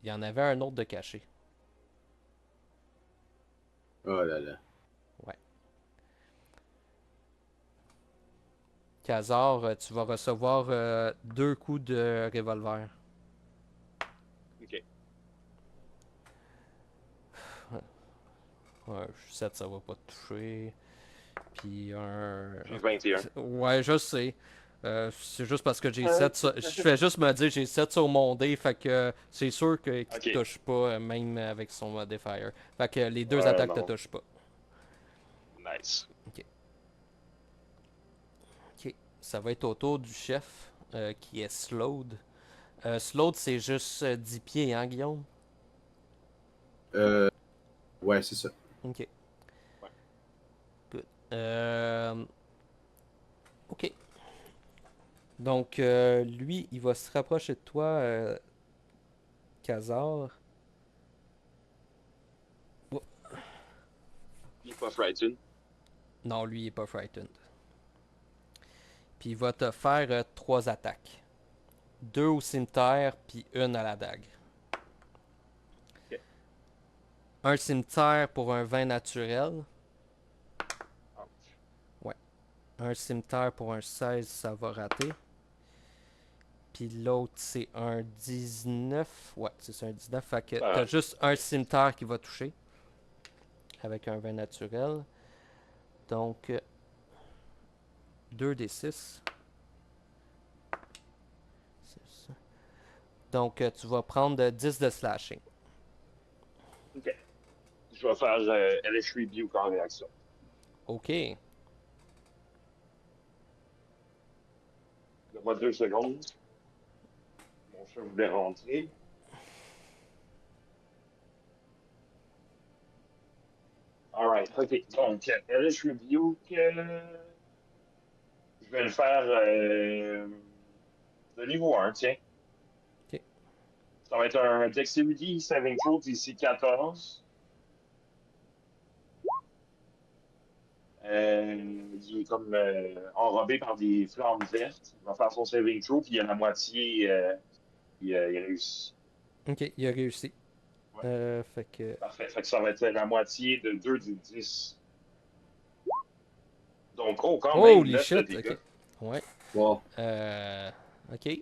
S1: y en avait un autre de caché.
S4: Oh là là.
S1: Ouais. Khazar, tu vas recevoir 2 coups de revolver.
S3: Ok.
S1: Ouais, 7, ça va pas te toucher. Puis un.
S3: J'ai 21.
S1: Ouais, je sais. C'est juste parce que j'ai 7 sur... Je fais juste me dire j'ai 7 sur mon dé, fait que c'est sûr qu'il te
S3: Ok.
S1: touche pas, même avec son modifier. Fait que les deux
S3: Ouais,
S1: attaques te
S3: non.
S1: touchent pas.
S3: Nice.
S1: Ok. Ok. Ça va être au tour du chef, qui est Slowed. Slowed, c'est juste 10 pieds, hein, Guillaume?
S4: Euh, ouais, c'est ça.
S1: Ok.
S3: Ouais.
S1: Good. Ok. Donc, lui, il va se rapprocher de toi, Khazar. Oh,
S3: Il est pas frightened.
S1: non, lui, il est pas frightened. Puis il va te faire 3 attaques. 2 au cimetière, puis une à la dague.
S3: Ok.
S1: Un cimetière pour un 20 naturel.
S3: Ouch.
S1: Ouais. Un cimetière pour un 16, ça va rater. Puis l'autre, c'est un 19. Ouais, c'est ça, un 19. Fait que t'as juste un cimetière qui va toucher. Avec un 20 naturel. Donc, 2 des 6. C'est ça. Donc, tu vas prendre 10 de slashing.
S3: Ok. Je vais faire LH Rebuke en réaction.
S1: Ok.
S3: Donne-moi 2 secondes. Mon chat voulait rentrer. Alright, ok. Donc, LH Rebuke, je vais le faire de niveau 1, tiens.
S1: Ok.
S3: Ça va être un Dexterity Saving Throw d'ici 14. Il est comme enrobé par des flammes vertes. Il va faire son saving throw, puis il y a la moitié, il réussit.
S1: Ok, il a réussi.
S3: Ouais,
S1: Fait que.
S3: parfait. Fait que ça va être la moitié de 2 du 10. Donc, oh, quand même,
S1: Holy
S3: 9 de
S1: shit!
S3: dégâts.
S1: Ok. Ouais.
S4: Wow.
S1: Ok.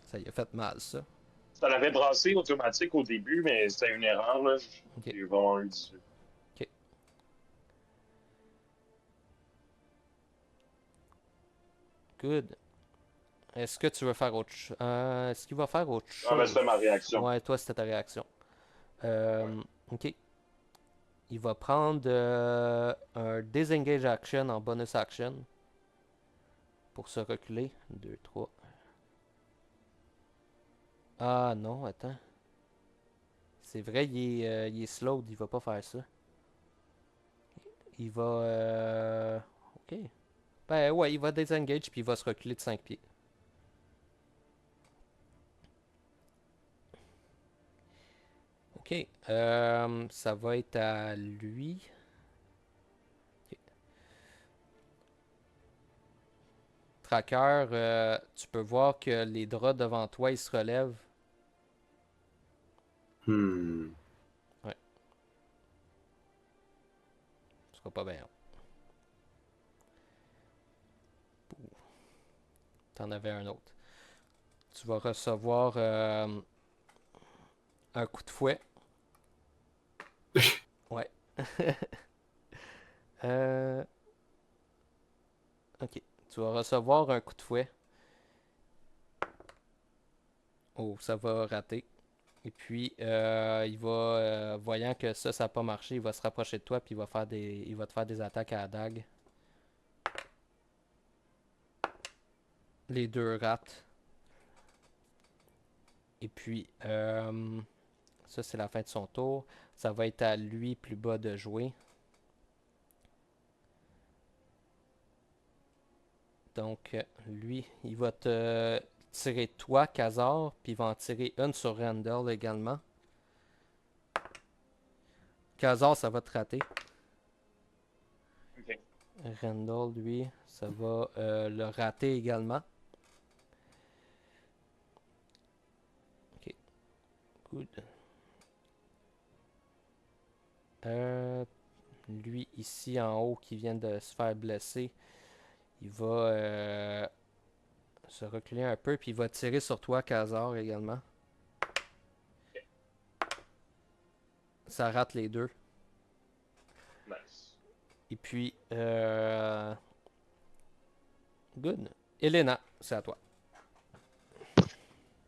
S1: Ça y a fait mal, ça.
S3: Ça l'avait brassé automatique au début, mais c'était une erreur, là.
S1: Ok.
S3: J'ai vraiment eu 18.
S1: Ok. Good. Est-ce que tu veux faire autre chose? Est-ce qu'il va faire autre
S3: Ah, ben,
S1: chose?
S3: c'était ma réaction.
S1: Ouais, toi, c'était ta réaction.
S3: Ouais.
S1: Ok. Il va prendre un disengage action en bonus action pour se reculer. 2, 3. Ah non, attends. C'est vrai, il est slowed, il va pas faire ça. Il va. Ok. Ben ouais, il va disengage puis il va se reculer de 5 pieds. Ok. Ça va être à lui. Ok. Tracker, tu peux voir que les draps devant toi, ils se relèvent.
S4: Hmm.
S1: Ouais, ce sera pas bien. T'en avais un autre. Tu vas recevoir un coup de fouet. Ouais. Euh, ok. Tu vas recevoir un coup de fouet. Oh, ça va rater. Et puis, il va, voyant que ça n'a pas marché, il va se rapprocher de toi puis il va te faire des attaques à la dague. Les deux ratent. Et puis, ça c'est la fin de son tour. Ça va être à lui plus bas de jouer. Donc, lui, il va te tirer toi, Khazar, puis il va en tirer une sur Randall également. Khazar, ça va te rater.
S3: OK.
S1: Randall, lui, ça va le rater également. Ok, good. Lui, ici en haut, qui vient de se faire blesser, il va se reculer un peu, puis il va tirer sur toi, Khazar, également. Ça rate les deux.
S3: Nice.
S1: Et puis, good. Elena, c'est à toi.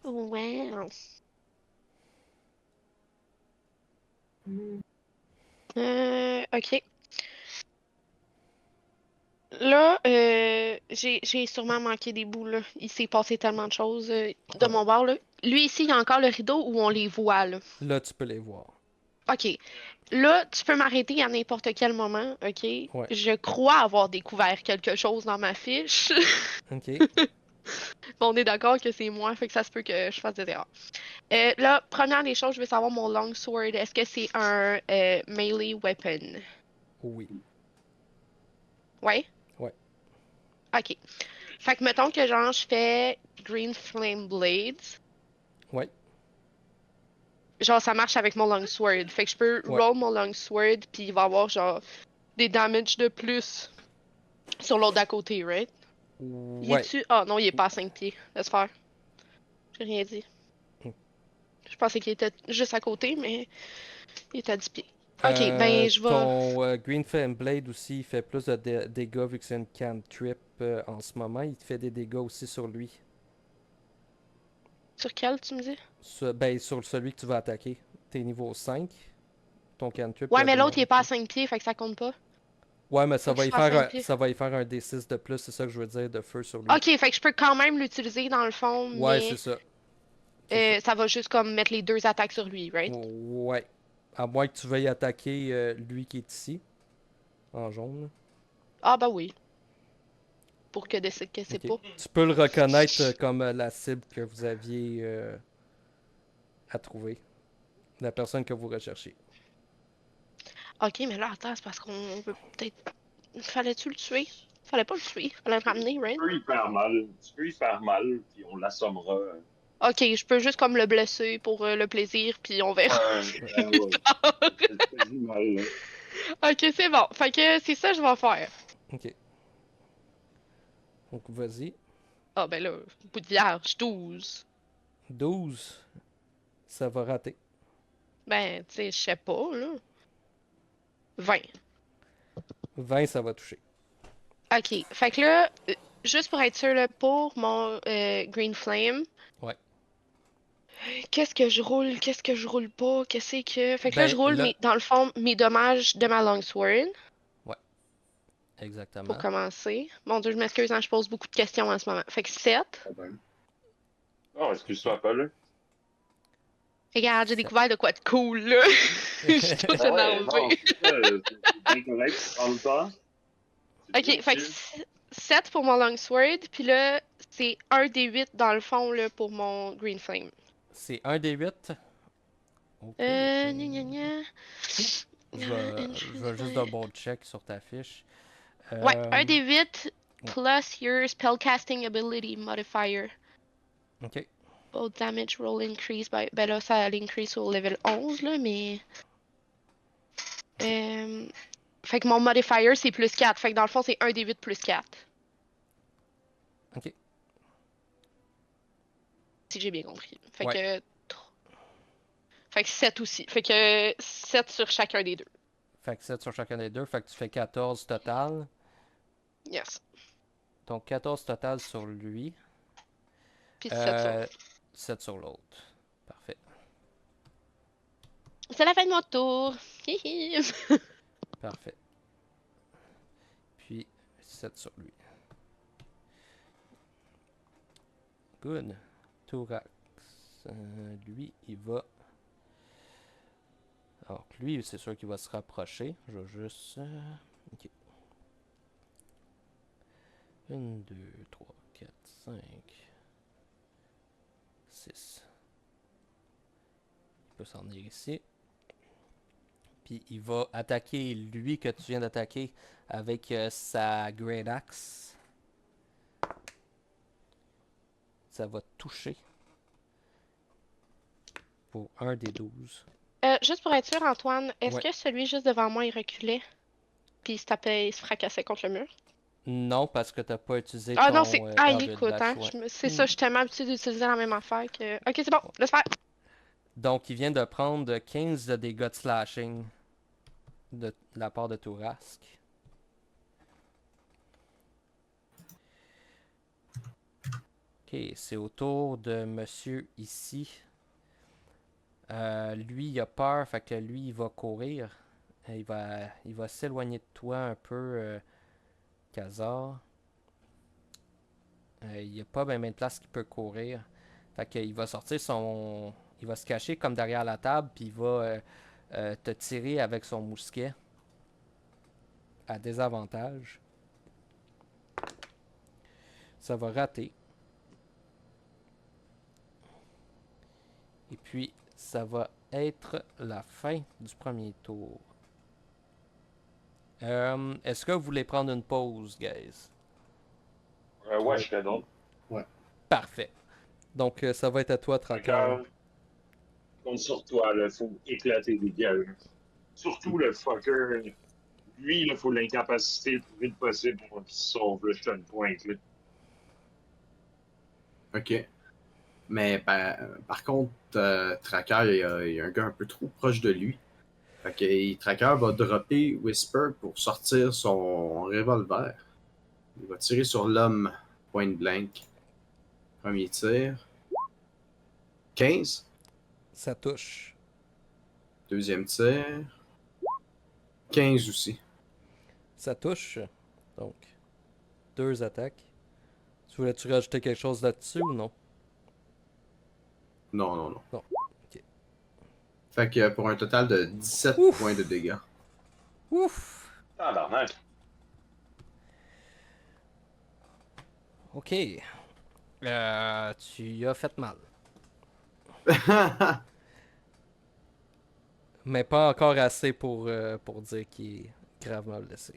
S2: Ouais. Ok. Là, j'ai sûrement manqué des bouts, là. Il s'est passé tellement de choses de
S1: Ouais.
S2: mon bord, là. Lui, ici, il y a encore le rideau où on les voit, là.
S1: Là, tu peux les voir.
S2: Ok. Là, tu peux m'arrêter à n'importe quel moment, ok?
S1: Ouais.
S2: Je crois avoir découvert quelque chose dans ma fiche.
S1: Ok.
S2: Bon, on est d'accord que c'est moi, fait que ça se peut que je fasse des erreurs. Là, première des choses, je veux savoir mon longsword. Est-ce que c'est un melee weapon?
S1: Oui.
S2: Ouais?
S1: Ouais.
S2: Ok. Fait que mettons que genre je fais Green Flame Blades.
S1: Ouais.
S2: Genre ça marche avec mon longsword. Fait que je peux
S1: Ouais.
S2: roll mon longsword puis il va avoir genre des damage de plus sur l'autre d'à côté, right? Il
S1: Ouais.
S2: est-tu? Ah non, il est pas à 5 pieds. Laisse faire. J'ai rien dit. Je pensais qu'il était juste à côté, mais il est à 10 pieds. Ok, ben je vais.
S1: Ton Green Flame Blade aussi, il fait plus de dégâts vu que c'est une cantrip en ce moment. Il te fait des dégâts aussi sur lui.
S2: Sur quel, tu me dis?
S1: Ben, sur celui que tu vas attaquer. T'es niveau 5. Ton cantrip, il
S2: Ouais,
S1: a
S2: mais l'autre il est pas à
S1: augmenté.
S2: 5 pieds, fait que ça compte pas.
S1: Ouais, mais
S2: Faut que je fasse 5 pieds.
S1: ça va y faire un D6 de plus, c'est ça que je veux dire, de feu sur lui.
S2: Ok, fait que je peux quand même l'utiliser dans le fond,
S1: Ouais, c'est
S2: mais
S1: ça. C'est ça.
S2: ça va juste comme mettre les deux attaques sur lui, right?
S1: Ouais. À moins que tu veuilles attaquer lui qui est ici, en jaune.
S2: Ah bah oui. Pour que décide que c'est
S1: Ok.
S2: pas.
S1: Tu peux le reconnaître comme la cible que vous aviez à trouver. La personne que vous recherchez.
S2: Ok, mais là, attends, c'est parce qu'on veut peut-être Fallait-tu le tuer? Fallait pas le tuer. Fallait le ramener,
S3: Tu
S2: right?
S3: peux y faire mal. Tu peux y faire mal, puis on l'assommera.
S2: Ok, je peux juste comme le blesser pour le plaisir, puis on verra.
S3: Ouais. Fais-y mal, là.
S2: Ok, c'est bon. Fait que c'est ça que je vais faire.
S1: Ok. Donc, vas-y.
S2: Ah, ben là, bout de vierge, 12.
S1: 12. Ça va rater.
S2: Ben, tu sais, je sais pas, là. 20.
S1: 20, ça va toucher.
S2: Ok, fait que là, juste pour être sûr, là, pour mon Green Flame,
S1: Ouais.
S2: qu'est-ce que je roule pas, qu'est-ce que... Fait que là, je
S1: Ben,
S2: roule,
S1: là.
S2: dans le fond, mes dommages de ma Longsword,
S1: Ouais,
S2: pour
S1: exactement.
S2: commencer. Mon Dieu, je m'excuse, hein, je pose beaucoup de questions en ce moment. Fait que 7.
S3: Non, excuse-toi pas, là.
S2: Regarde, j'ai
S1: 7.
S2: découvert de quoi de cool, là. Je suis toute
S3: Ah ouais,
S2: énervée.
S3: non, c'est ça. C'est bien correct, tu prends le temps. C'est bien
S2: Ok, fait que
S3: chill.
S2: 7 pour mon Longsword, puis là, c'est un des 8 dans le fond, là, pour mon Green Flame.
S1: C'est un des 8. Ok, ok.
S2: Gna gna gna.
S1: Je vais juste double check sur ta fiche.
S2: Ouais, un
S1: Euh,
S2: des 8
S1: ouais,
S2: plus your spellcasting ability modifier.
S1: ok.
S2: Both damage roll increase by... Ben là, ça l'increase au level 11, là, mais...
S1: Ok.
S2: Fait que mon modifier, c'est plus 4. Fait que dans le fond, c'est un des 8 plus 4.
S1: Ok.
S2: Si j'ai bien compris. Fait
S1: Ouais.
S2: que... Fait que 7 aussi. Fait que 7 sur chacun des deux.
S1: Fait que 7 sur chacun des deux. Fait que tu fais 14 total.
S2: Yes.
S1: Donc 14 total sur lui.
S2: Puis 7 sur
S1: Euh,
S2: l'autre.
S1: 7 sur l'autre. Parfait.
S2: C'est la fin de mon tour. Hihi.
S1: Parfait. Puis 7 sur lui. Good. Thorax. Lui, il va. Alors, lui, c'est sûr qu'il va se rapprocher. Je vais juste. Ok. 1, 2, 3, 4, 5, 6. Il peut s'en venir ici. Puis il va attaquer lui que tu viens d'attaquer avec sa Great Axe. Ça va toucher pour un des 12.
S2: Juste pour être sûr, Antoine, est-ce
S1: Ouais.
S2: que celui juste devant moi, il reculait? Puis il se tapait, il se fracassait contre le mur?
S1: Non, parce que t'as pas utilisé
S2: Ah non, c'est...
S1: ton
S2: Ah,
S1: Eldritch
S2: écoute,
S1: Blast.
S2: hein.
S1: Ouais.
S2: C'est ça, je suis tellement habituée d'utiliser la même affaire que... Ok, c'est bon, laisse faire.
S1: Donc, il vient de prendre 15 de dégâts de slashing de la part de Tourask. Ok, c'est au tour de monsieur ici. Lui, il a peur, fait que lui, il va courir. Il va s'éloigner de toi un peu, Khazar. Il n'y a pas bien de place qu'il peut courir. Fait qu'il va sortir son... Il va se cacher comme derrière la table, puis il va te tirer avec son mousquet à désavantage. Ça va rater. Et puis, ça va être la fin du premier tour. Est-ce que vous voulez prendre une pause, guys?
S3: Ouais, je serais donc.
S1: Parfait. Donc, ça va être à toi, Tracker.
S3: Regarde, compte sur toi, là. Faut éclater des gueules. Surtout le fucker. Lui, il faut l'incapaciter le plus vite possible pour qu'il se sauve, là. Je te le pointe, là.
S4: Ok. Mais par contre, Tracker, il y a un gars un peu trop proche de lui. Fait que Tracker va dropper Whisper pour sortir son revolver. Il va tirer sur l'homme, point blank. Premier tir. 15.
S1: Ça touche.
S4: Deuxième tir. 15 aussi.
S1: Ça touche. Donc, 2 attaques. Tu voulais-tu rajouter quelque chose là-dessus ou non?
S4: Non, non, non.
S1: Non. Ok.
S4: Fait que pour un total de 17
S1: Ouf!
S4: points de dégâts.
S1: Ouf!
S3: Tabarnak.
S1: Ok. Tu y as fait mal. Mais pas encore assez pour dire qu'il est gravement blessé.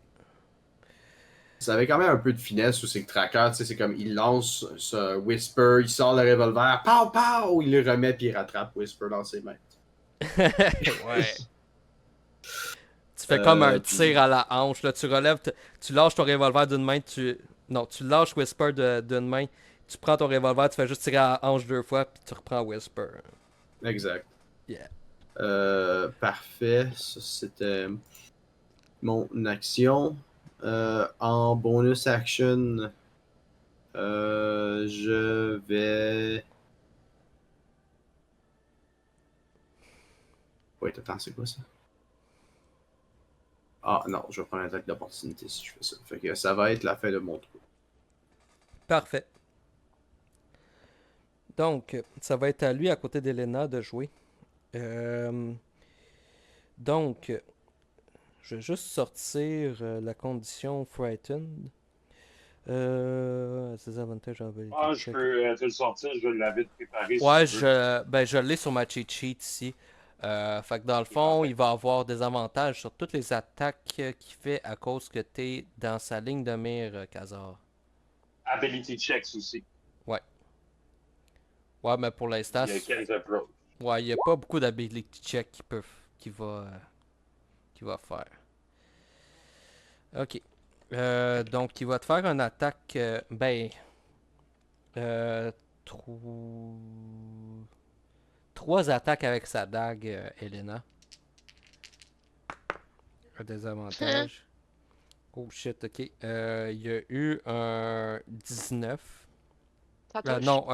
S4: ça avait quand même un peu de finesse où c'est que Tracker, tu sais, c'est comme il lance ce Whisper, il sort le revolver, pow pow, il le remet puis il rattrape Whisper dans ses mains.
S1: Ouais. Tu fais comme un
S4: Puis
S1: tir à la hanche, là. Tu relèves, tu lâches ton revolver d'une main, Non, tu lâches Whisper d'une main, tu prends ton revolver, tu fais juste tirer à la hanche 2 fois, puis tu reprends Whisper.
S4: exact.
S1: Yeah.
S4: Parfait. Ça, c'était mon action. En bonus action, je vais. Wait, attends, c'est quoi ça? Ah non, je vais prendre l'attaque d'opportunité si je fais ça. Fait que ça va être la fin de mon tour.
S1: Parfait. Donc, ça va être à lui, à côté d'Elena, de jouer. Donc, je vais juste sortir la condition Frightened. Ces avantages en ability
S3: Ah, je
S1: check.
S3: peux te le sortir, je l'avais préparé si
S1: Ouais,
S3: tu veux.
S1: je l'ai sur ma cheat sheet ici. Fait que dans le
S3: C'est
S1: fond,
S3: parfait.
S1: il va avoir des avantages sur toutes les attaques qu'il fait à cause que t'es dans sa ligne de mire, Khazar.
S3: Ability checks aussi.
S1: Ouais. Ouais, mais pour l'instant,
S3: Il y a Ken's Approach.
S1: ouais, il n'y a pas beaucoup d'ability check qu'il va faire. Ok. Donc, il va te faire une attaque. Euh, trou- Trois attaques avec sa dague, Elena. Un désavantage. Oh shit, ok. Il y a eu un 19.
S2: Ça touche.
S1: Non,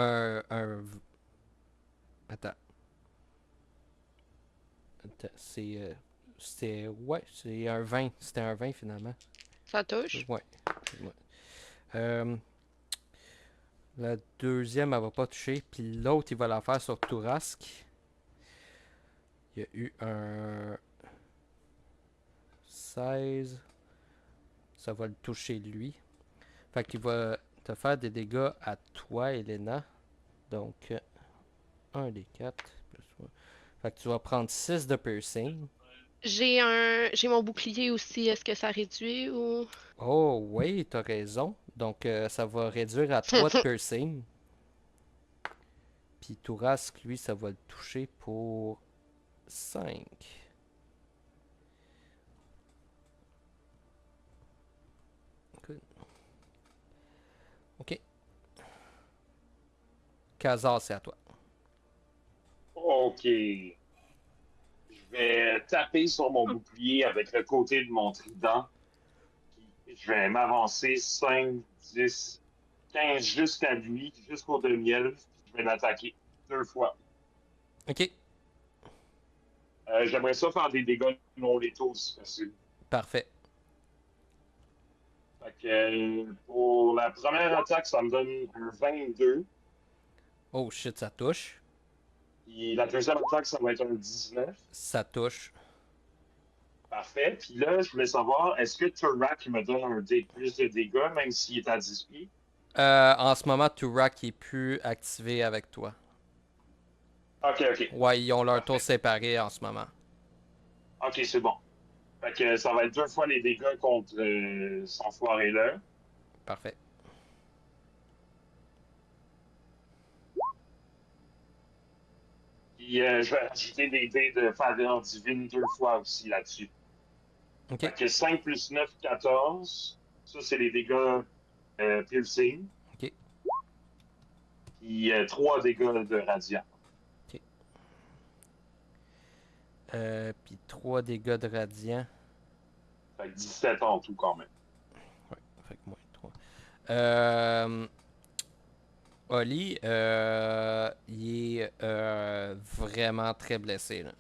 S1: Attends. Ouais, c'est un 20. C'était un 20 finalement.
S2: Ça touche.
S1: Ouais. Ouais. Euh, la deuxième, elle va pas toucher. Puis l'autre, il va la faire sur Tourask. Il y a eu un 16. Ça va le toucher lui. Fait qu'il va te faire des dégâts à toi, Elena. Donc, 1 des 4 plus 1. Fait que tu vas prendre 6 de piercing.
S2: J'ai mon bouclier aussi. Est-ce que ça réduit ou.
S1: Oh, oui, t'as raison. Donc, ça va réduire à 3 de piercing. Puis Tourask, lui, ça va le toucher pour 5. Good. Ok. Khazar, c'est à toi.
S3: OK. Je vais taper sur mon bouclier avec le côté de mon trident. Puis je vais m'avancer 5, 10, 15 jusqu'à lui, jusqu'au demi-elfe. Puis je vais l'attaquer 2 fois.
S1: Ok,
S3: J'aimerais ça faire des dégâts non létaux si possible.
S1: parfait.
S3: Fait que, pour la première attaque, ça me donne un 22.
S1: Oh shit, ça touche.
S3: Puis la deuxième attaque, ça va être un 19.
S1: Ça touche.
S3: Parfait. Puis là, je voulais savoir, est-ce que Turak me donne plus de dégâts, même s'il est à 10 pieds?
S1: En ce moment, Turak est plus activé avec toi.
S3: Ok, ok.
S1: Ouais, ils ont leur tour
S3: Parfait.
S1: séparé en ce moment.
S3: Ok, c'est bon. Fait que ça va être 2 fois les dégâts contre cet enfoiré-là.
S1: Parfait.
S3: Puis je vais ajouter des dés de faveur divine 2 fois aussi là-dessus.
S1: Ok,
S3: Fait que 5 plus 9, 14. Ça, c'est les dégâts piercing.
S1: ok,
S3: Puis 3 dégâts de radiant.
S1: ok. Puis 3 dégâts de radiant.
S3: Fait que 17 en tout quand même.
S1: Ouais, fait que moins 3. Oli, il est vraiment très blessé. Là.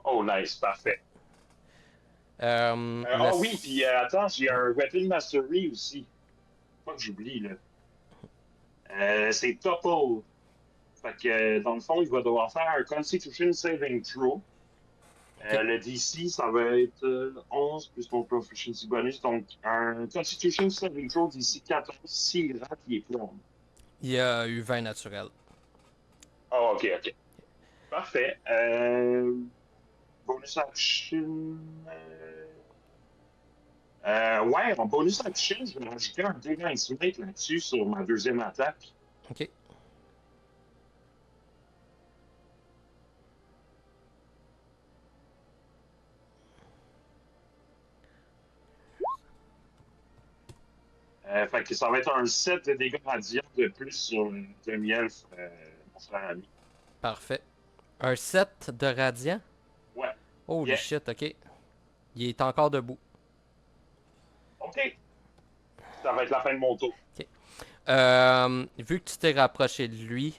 S3: Oh, nice, parfait. Ah oui, puis attends, j'ai un Weapon Mastery aussi. Pas que j'oublie, là. C'est Topple. Fait que, dans le fond, il va devoir faire un Constitution Saving Throw. Le DC, ça va être 11 plus mon Proficiency Bonus. Donc, un Constitution Saving Throw DC 14, s'il rate, il est plomb.
S1: Il a eu 20 naturel.
S3: Ah, ok, ok. Parfait. Bonus action. Ouais, en bonus action, je vais rajouter un Divine Smite là-dessus sur ma deuxième attaque.
S1: Ok.
S3: Fait que ça va être un 7 de dégâts radiants de plus sur une demi-elfe, mon cher ami.
S1: Parfait. Un 7 de radiant.
S3: Ouais,
S1: Holy
S3: yeah.
S1: shit, ok. Il est encore debout.
S3: OK. Ça va être la fin de mon tour.
S1: Ok. Vu que tu t'es rapproché de lui,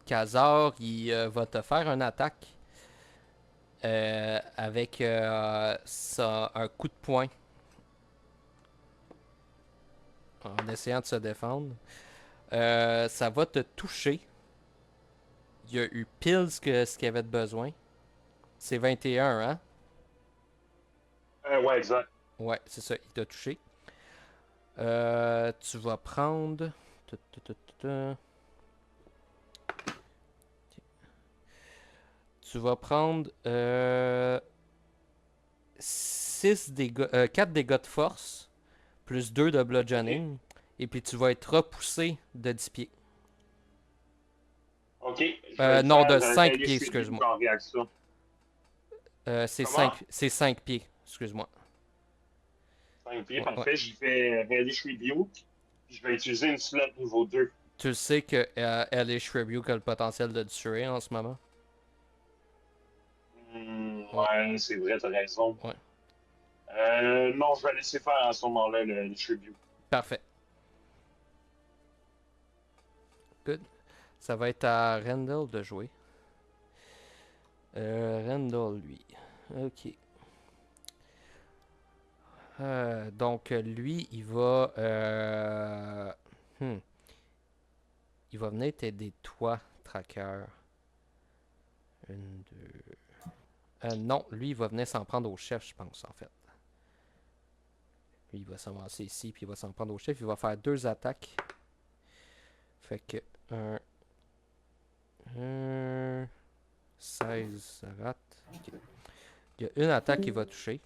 S1: Khazar, il va te faire une attaque avec un coup de poing en essayant de se défendre. Ça va te toucher. Il y a eu pile ce qu'il avait de besoin. C'est 21, hein?
S3: Ouais, exact.
S1: Ouais, c'est ça, il t'a touché. Tu vas prendre. Tu vas prendre 4 dégâts de force, plus 2 de bludgeoning, et puis tu vas être repoussé de 10 pieds.
S3: OK. Je vais
S1: Non, de
S3: faire
S1: 5
S3: Hellish
S1: pieds,
S3: Rebuke
S1: excuse-moi.
S3: en réaction.
S1: C'est
S3: Comment?
S1: 5 pieds, excuse-moi.
S3: 5 pieds,
S1: Ouais, ouais.
S3: parfait. J'y fais Hellish Rebuke. Puis je vais utiliser une slot niveau 2.
S1: Tu le sais que Hellish Rebuke a le potentiel de tuer en ce moment.
S3: Ouais, c'est vrai, t'as raison.
S1: Ouais.
S3: Non, je vais laisser faire à ce moment-là le Hellish Rebuke.
S1: Parfait. Good. Ça va être à Randall de jouer. Randall, lui. Ok. Donc, lui, il va... Il va venir t'aider, toi, Tracker. Une, deux... non, lui, il va venir s'en prendre au chef, je pense, en fait. Lui, il va s'avancer ici, puis il va s'en prendre au chef. Il va faire 2 attaques. Fait que... Un... 16, ça rate. Ok. Il y a une attaque qui va toucher.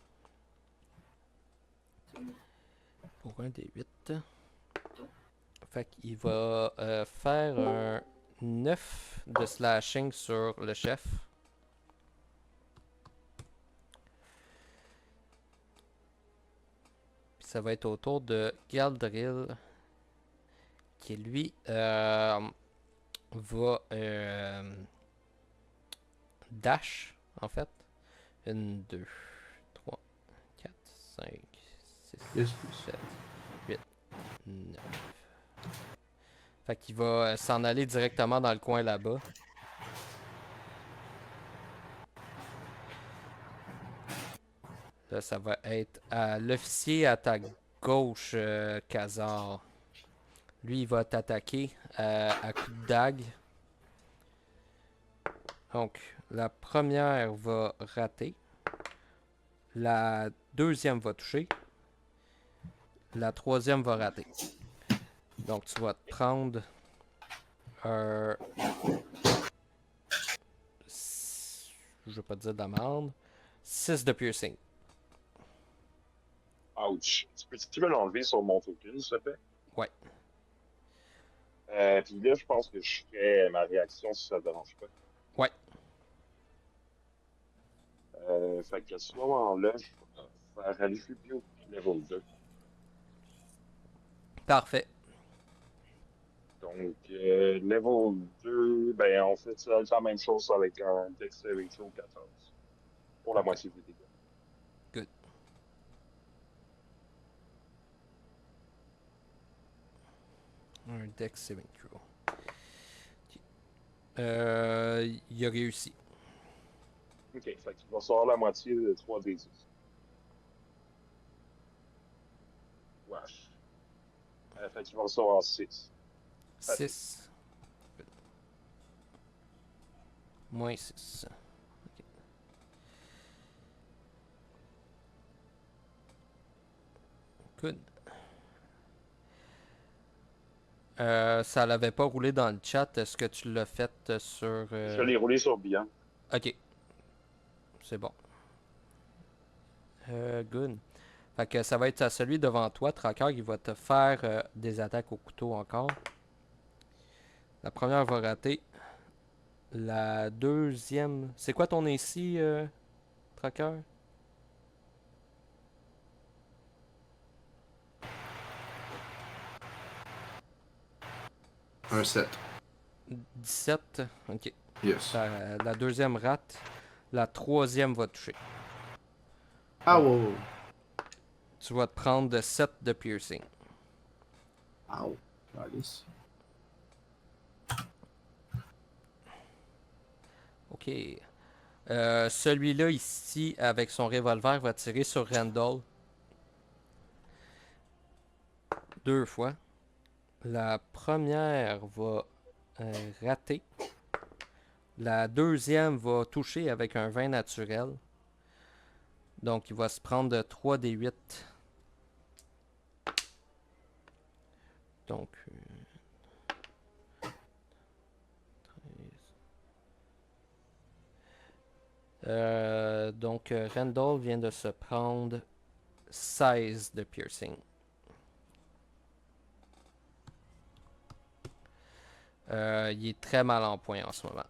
S1: Pour un des 8. Fait qu'il va faire un 9 de slashing sur le chef. Puis ça va être au tour de Galdrill. Qui lui va dash en fait. 1, 2, 3, 4, 5, 6, 7, 8, 9. Fait qu'il va s'en aller directement dans le coin là-bas. Là, ça va être à l'officier à ta gauche, Khazar. Lui, il va t'attaquer à coup de dague. Donc, la première va rater. La deuxième va toucher. La troisième va rater. Donc, tu vas te prendre un... Je vais pas te dire d'amende. 6 de piercing.
S3: Ouch. Tu peux l'enlever sur mon token, s'il te plaît?
S1: Ouais.
S3: Puis là, je pense que je ferai ma réaction si ça te dérange pas.
S1: Ouais.
S3: Fait qu'à ce moment-là, je vais faire Hellish Rebuke level 2.
S1: Parfait.
S3: Donc, level 2, ben, on fait ça, la même chose avec un Dexterity 14. Pour la moitié des dégâts.
S1: Good. Un Dex saving throw. Il a réussi.
S3: Ok, fait qu'il va sortir la moitié de 3d10. Wesh. Fait qu'il va recevoir 6.
S1: 6. Moins 6. Ok. Good. Ça l'avait pas roulé dans le chat. Est-ce que tu l'as fait sur...
S3: Je l'ai roulé sur Beyond.
S1: Ok. C'est bon. Good. Fait que ça va être à celui devant toi, Tracker, qui va te faire des attaques au couteau encore. La première va rater. La deuxième... C'est quoi ton AC, Tracker?
S4: Un 7.
S1: 17. Ok.
S4: Yes.
S1: La deuxième rate. La troisième va toucher.
S4: Ah, wow.
S1: Tu vas te prendre de 7 de piercing.
S4: Ow. Nice.
S1: Ok. Celui-là ici, avec son revolver, va tirer sur Randall. 2 fois. La première va rater. La deuxième va toucher avec un 20 naturel. Donc, il va se prendre de 3 des 8. Donc, 13. Donc, Randall vient de se prendre 16 de piercing. Il est très mal en point en ce moment.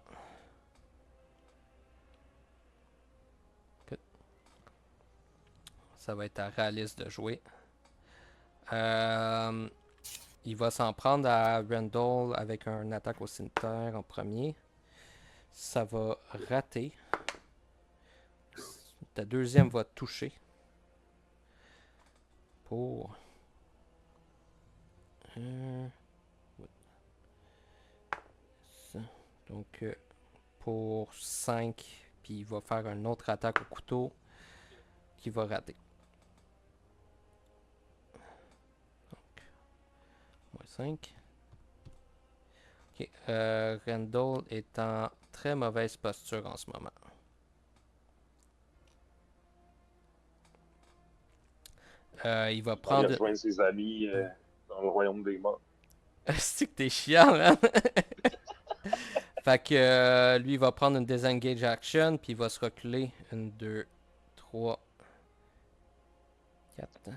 S1: Ça va être à Ralice de jouer. Il va s'en prendre à Randall avec un attaque au cimetière en premier. Ça va rater. Ta deuxième va toucher. Pour... ça. Donc, pour 5. Puis il va faire une autre attaque au couteau qui va rater. Donc, moins 5. Ok. Randall est en très mauvaise posture en ce moment. Il va
S3: Il
S1: prendre...
S3: rejoindre ses amis dans le royaume des morts.
S1: C'est que t'es chiant, hein? Fait que lui, il va prendre une disengage action, puis il va se reculer. 1, 2, 3, 4.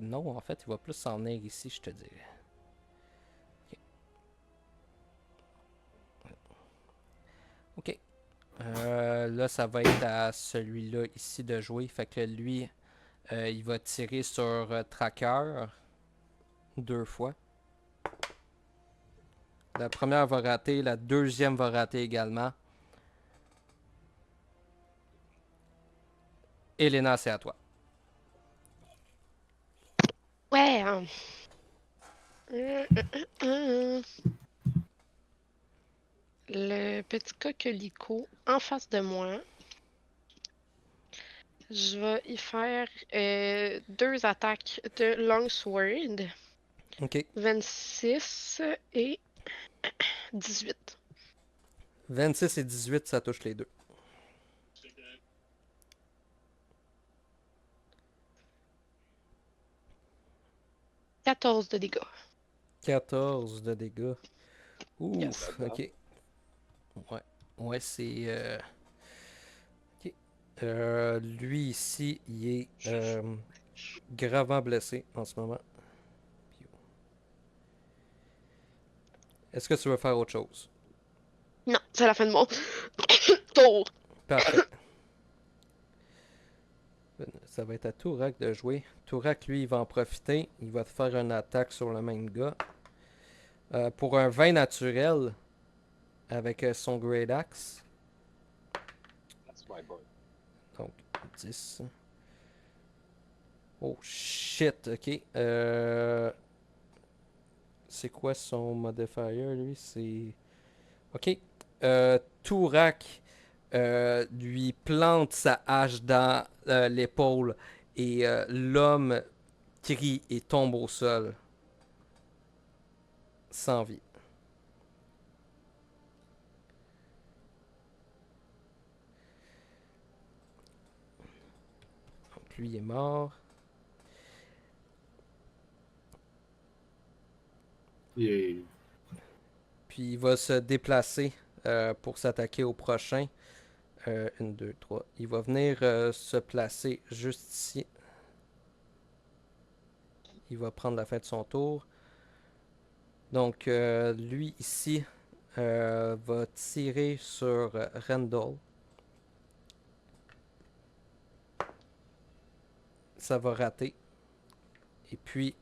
S1: Non, en fait, il va plus s'en venir ici, je te dirais. Ok. Ok. Là, ça va être à celui-là ici de jouer. Fait que lui, il va tirer sur Tracker 2 fois. La première va rater, la deuxième va rater également. Elena, c'est à toi.
S2: Ouais. Hum. Le petit coquelicot en face de moi. Je vais y faire 2 attaques de longsword.
S1: Ok.
S2: 26 et 18.
S1: 26 et 18, ça touche les deux.
S2: « 14 de dégâts.
S1: 14 de dégâts. Ouf,
S2: Yes.
S1: ok. Ouais, ouais, c'est... ok. Lui ici, il est gravement blessé en ce moment. Est-ce que tu veux faire autre chose?
S2: Non, c'est la fin de mon tour.
S1: Parfait. Ça va être à Tourak de jouer. Tourak, lui, il va en profiter. Il va te faire une attaque sur le même gars. Pour un 20 naturel, avec son Great Axe.
S3: That's my boy.
S1: Donc, 10. Oh, shit, ok. C'est quoi son modifier, lui? C'est... Ok. Tourak lui plante sa hache dans l'épaule et l'homme crie et tombe au sol. Sans vie. Donc lui est mort.
S4: Yeah.
S1: Puis il va se déplacer pour s'attaquer au prochain. Une, deux, trois. Il va venir se placer juste ici. Il va prendre la fin de son tour. Donc, lui ici va tirer sur Randall. Ça va rater. Et puis,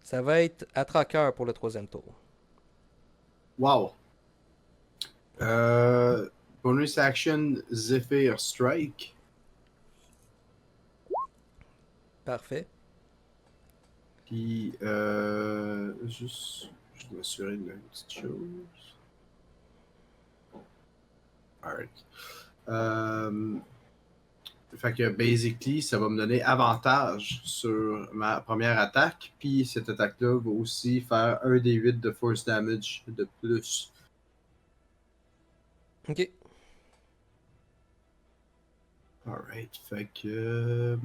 S1: ça va être à traqueur pour le troisième tour.
S4: Wow. Bonus action Zephyr Strike.
S1: Parfait.
S4: Puis, juste, je dois m'assurer d'une petite chose. Alright. Fait que, basically, ça va me donner avantage sur ma première attaque. Puis, cette attaque-là va aussi faire 1 des 8 de force damage de plus.
S1: Ok.
S4: Alright. Fait que.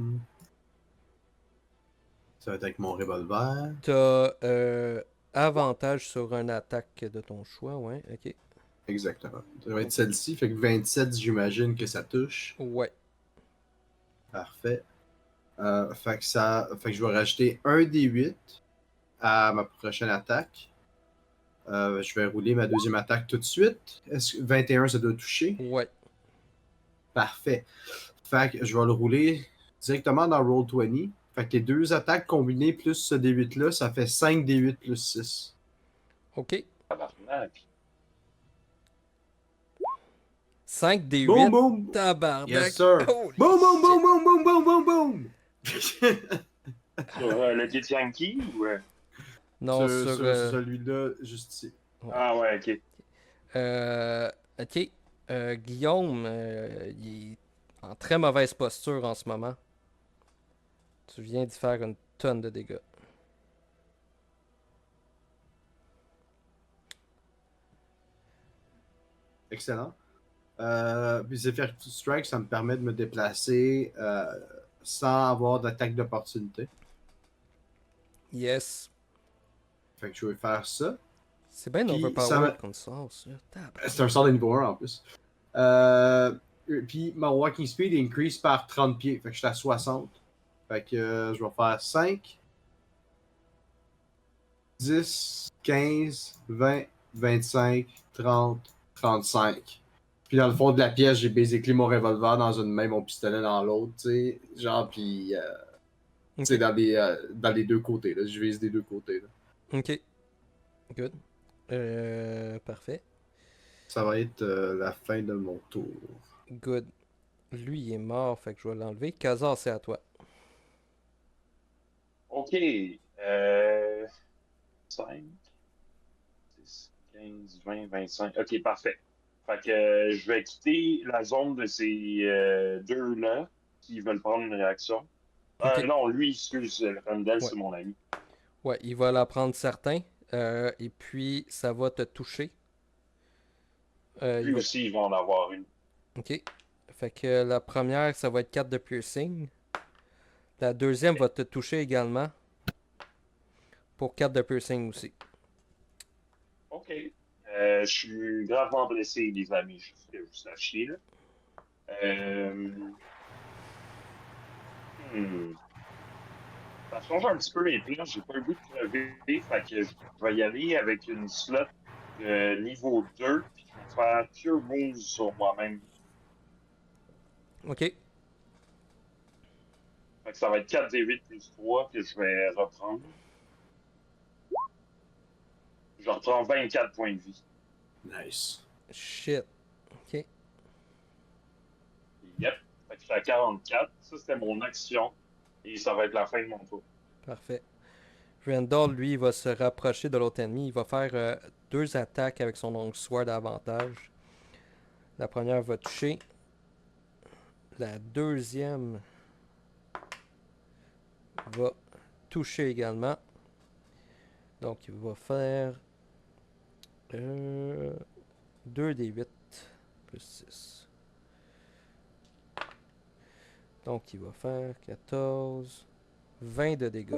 S4: Ça va être avec mon revolver.
S1: T'as avantage sur une attaque de ton choix, ouais, ok.
S4: Exactement. Ça va être celle-ci. Fait que 27, j'imagine que ça touche.
S1: Ouais.
S4: Parfait. Fait que je vais rajouter un des 8 à ma prochaine attaque. Je vais rouler ma deuxième attaque tout de suite. Est-ce que 21, ça doit toucher?
S1: Ouais.
S4: Parfait. Fait que je vais le rouler directement dans Roll20. Fait que les deux attaques combinées plus ce D8-là, ça fait 5 D8 plus 6.
S1: Ok.
S3: Tabarnak.
S1: 5 des 8.
S4: Boum, boum!
S1: Tabarnak.
S4: Yes, sir!
S1: Holy
S4: Boum, boum,
S1: shit.
S4: boum, boum, boum, boum, boum, boum!
S3: Sur le Kid Yankee ou.
S1: Non,
S4: sur
S1: sur...
S4: celui-là, juste ici.
S3: Ah ouais, ok.
S1: Ok. Guillaume, il est en très mauvaise posture en ce moment. Tu viens d'y faire une tonne de dégâts.
S4: Excellent. Puis Zephyr Strike, ça me permet de me déplacer sans avoir d'attaque d'opportunité.
S1: Yes.
S4: Fait que je vais faire ça.
S1: C'est bien
S4: Puis, ça
S1: overpowered
S4: me-
S1: comme sort, ça. Tabarnak.
S4: C'est un sort de niveau 1 en plus. Puis mon walking speed increase par 30 pieds. Fait que je suis à 60. Fait que je vais faire 5, 10, 15, 20, 25, 30, 35. Puis dans le fond de la pièce, j'ai basically mon revolver dans une main, mon pistolet dans l'autre, tu sais. Genre, puis
S1: Ok.
S4: c'est dans les deux côtés, là. Je vise des deux côtés, là.
S1: Ok. Good. Parfait.
S4: Ça va être la fin de mon tour.
S1: Good. Lui, il est mort, fait que je vais l'enlever. Kazar, c'est à toi.
S3: Ok. 5, 10, 15, 20, 25. Ok, parfait. Fait que je vais quitter la zone de ces deux-là qui veulent prendre une réaction.
S1: Ok.
S3: Non, lui, excuse, Randall,
S1: Ouais.
S3: c'est mon ami.
S1: Ouais, il va la prendre certain. Et puis, ça va te toucher. Il
S3: Lui
S1: va...
S3: aussi, il va en avoir une.
S1: Ok. Fait que la première, ça va être 4 de piercing. La deuxième va te toucher également. Pour 4 de piercing aussi.
S3: Ok. Je suis gravement blessé, les amis, juste que vous sachiez, là. Hmm. Ça change un petit peu mes plans. J'ai pas le goût de crever. Fait que je vais y aller avec une slot niveau 2. Puis je vais faire Cure Wounds sur moi-même.
S1: Ok.
S3: Fait que ça va être 4d8 plus 3 que je vais reprendre. Je reprends 24 points de vie.
S4: Nice.
S1: Shit. Ok.
S3: Yep. Fait que je suis à 44. Ça, c'était mon action. Et ça va être la fin de mon tour.
S1: Parfait. Randall, lui, va se rapprocher de l'autre ennemi. Il va faire 2 attaques avec son long sword d'avantage. La première va toucher. La deuxième va toucher également. Donc, il va faire 2 des 8 plus 6. Donc, il va faire 14, 20 de dégâts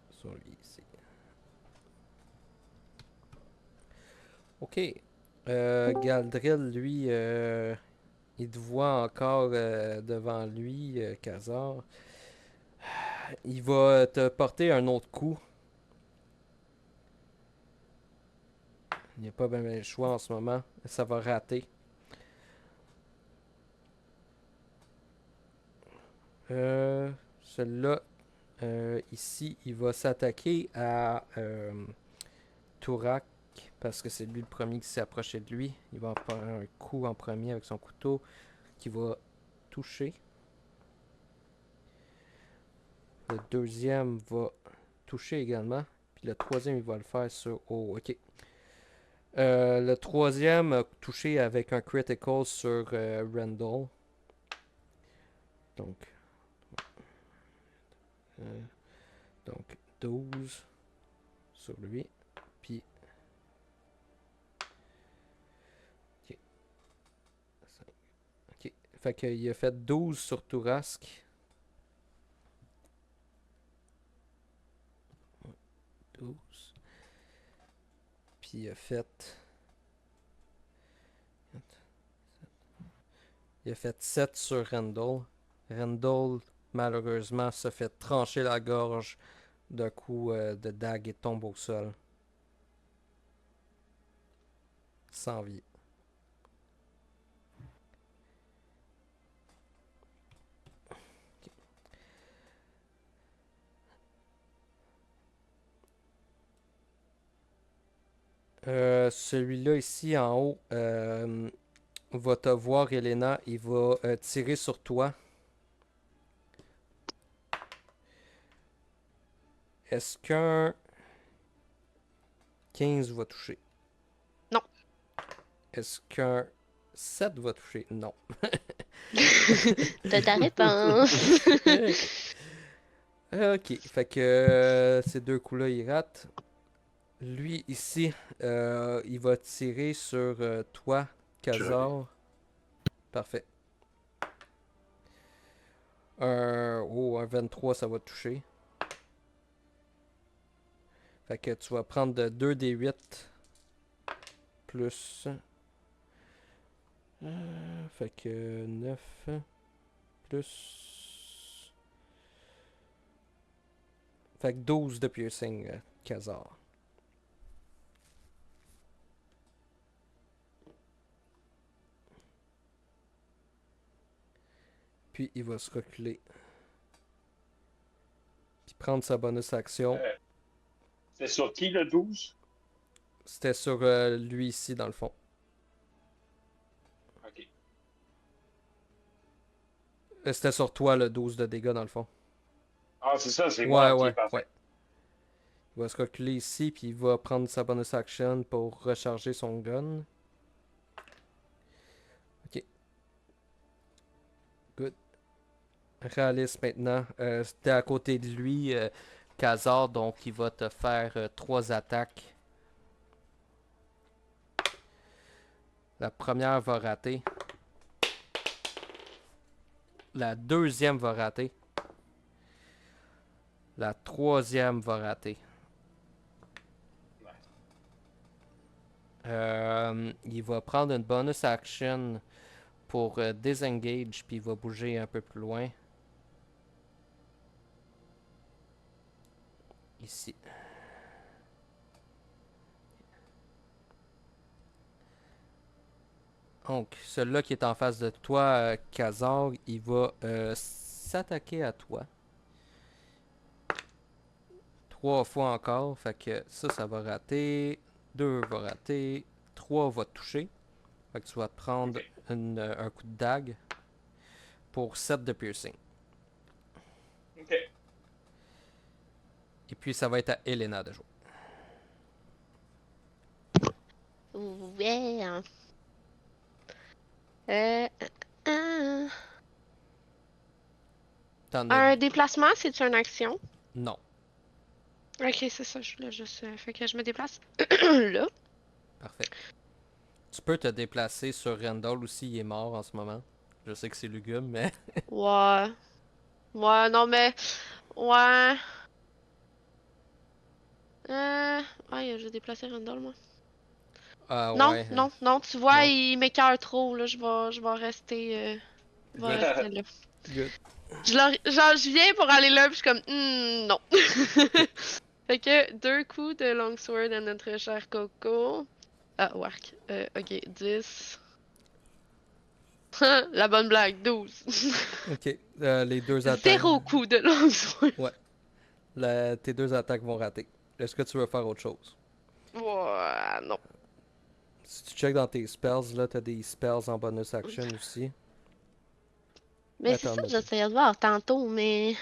S1: sur lui ici. Ok. Galdriel, lui, il te voit encore devant lui, Khazar. Il va te porter un autre coup. Il n'y a pas bien le choix en ce moment. Ça va rater. Celui-là, ici, il va s'attaquer à Tourak parce que c'est lui le premier qui s'est approché de lui. Il va en faire un coup en premier avec son couteau qui va toucher. Le deuxième va toucher également. Puis le troisième, il va le faire sur... Oh, ok. Le troisième a touché avec un critical sur Randall. Donc, euh, donc 12 sur lui. Puis... Ok. Ok. Fait qu'il a fait 12 sur Tourask. 12. Puis il a fait... Il a fait 7 sur Randall. Randall, malheureusement, se fait trancher la gorge d'un coup de dague et tombe au sol. Sans vie. Celui-là ici en haut va te voir, Elena. Il va tirer sur toi. Est-ce qu'un 15 va toucher?
S2: Non.
S1: Est-ce qu'un 7 va toucher? Non.
S2: T'as ta réponse.
S1: Ok, fait que ces deux coups-là, ils ratent. Lui, ici, il va tirer sur toi, Khazar. Parfait. Un 23, ça va toucher. Fait que tu vas prendre 2d8 plus... fait que 9 plus... Fait que 12 de piercing, Khazar. Puis il va se reculer. Puis prendre sa bonus action.
S3: C'est sur qui le 12?
S1: C'était sur lui ici, dans le fond.
S3: Ok.
S1: C'était sur toi, le 12 de dégâts, dans le fond.
S3: Ah, c'est ça, c'est
S1: Ouais,
S3: moi. Ok,
S1: ouais,
S3: parfait.
S1: ouais. Il va se reculer ici, puis il va prendre sa bonus action pour recharger son gun. Ok. Good. Réaliste maintenant. T'es à côté de lui, Khazar, donc il va te faire 3 attaques. La première va rater. La deuxième va rater. La troisième va rater. Il va prendre une bonus action pour disengage, puis il va bouger un peu plus loin. Ici. Donc, celui-là qui est en face de toi, Khazar, il va s'attaquer à toi. 3 fois encore. Fait que ça va rater. 2 va rater. 3 va toucher. Fait que tu vas te prendre
S3: Ok.
S1: un coup de dague pour 7 de piercing.
S3: Ok.
S1: Et puis ça va être à Elena de jouer.
S2: Ouais. Euh, euh,
S1: T'en as...
S2: Un déplacement, c'est une action?
S1: Non.
S2: Ok, c'est ça, je voulais juste. Fait que je me déplace là.
S1: Parfait. Tu peux te déplacer sur Randall aussi, il est mort en ce moment. Je sais que c'est lugubre, mais...
S2: Ouais. Ouais, non, mais. Ouais. Ouais, j'ai déplacé Randall, moi.
S1: Ah
S2: Non,
S1: ouais.
S2: non, non, tu vois,
S1: Non.
S2: il m'écoeure trop, là. Je vais rester, je vais rester là.
S1: Good.
S2: Genre, je viens pour aller là, puis je suis comme, non.
S1: Ok.
S2: Fait que 2 coups de longsword à notre cher Coco. Ah, wark. Ok, 10. La bonne blague, 12.
S1: Ok. Les deux attaques.
S2: 0 coup de longsword.
S1: Ouais. Tes deux attaques vont rater. Est-ce que tu veux faire autre chose?
S2: Ouais, non.
S1: Si tu checkes dans tes spells, là, t'as des spells en bonus action aussi.
S2: Mais c'est
S1: Attends,
S2: ça,
S1: mais
S2: j'essayais de voir tantôt, mais.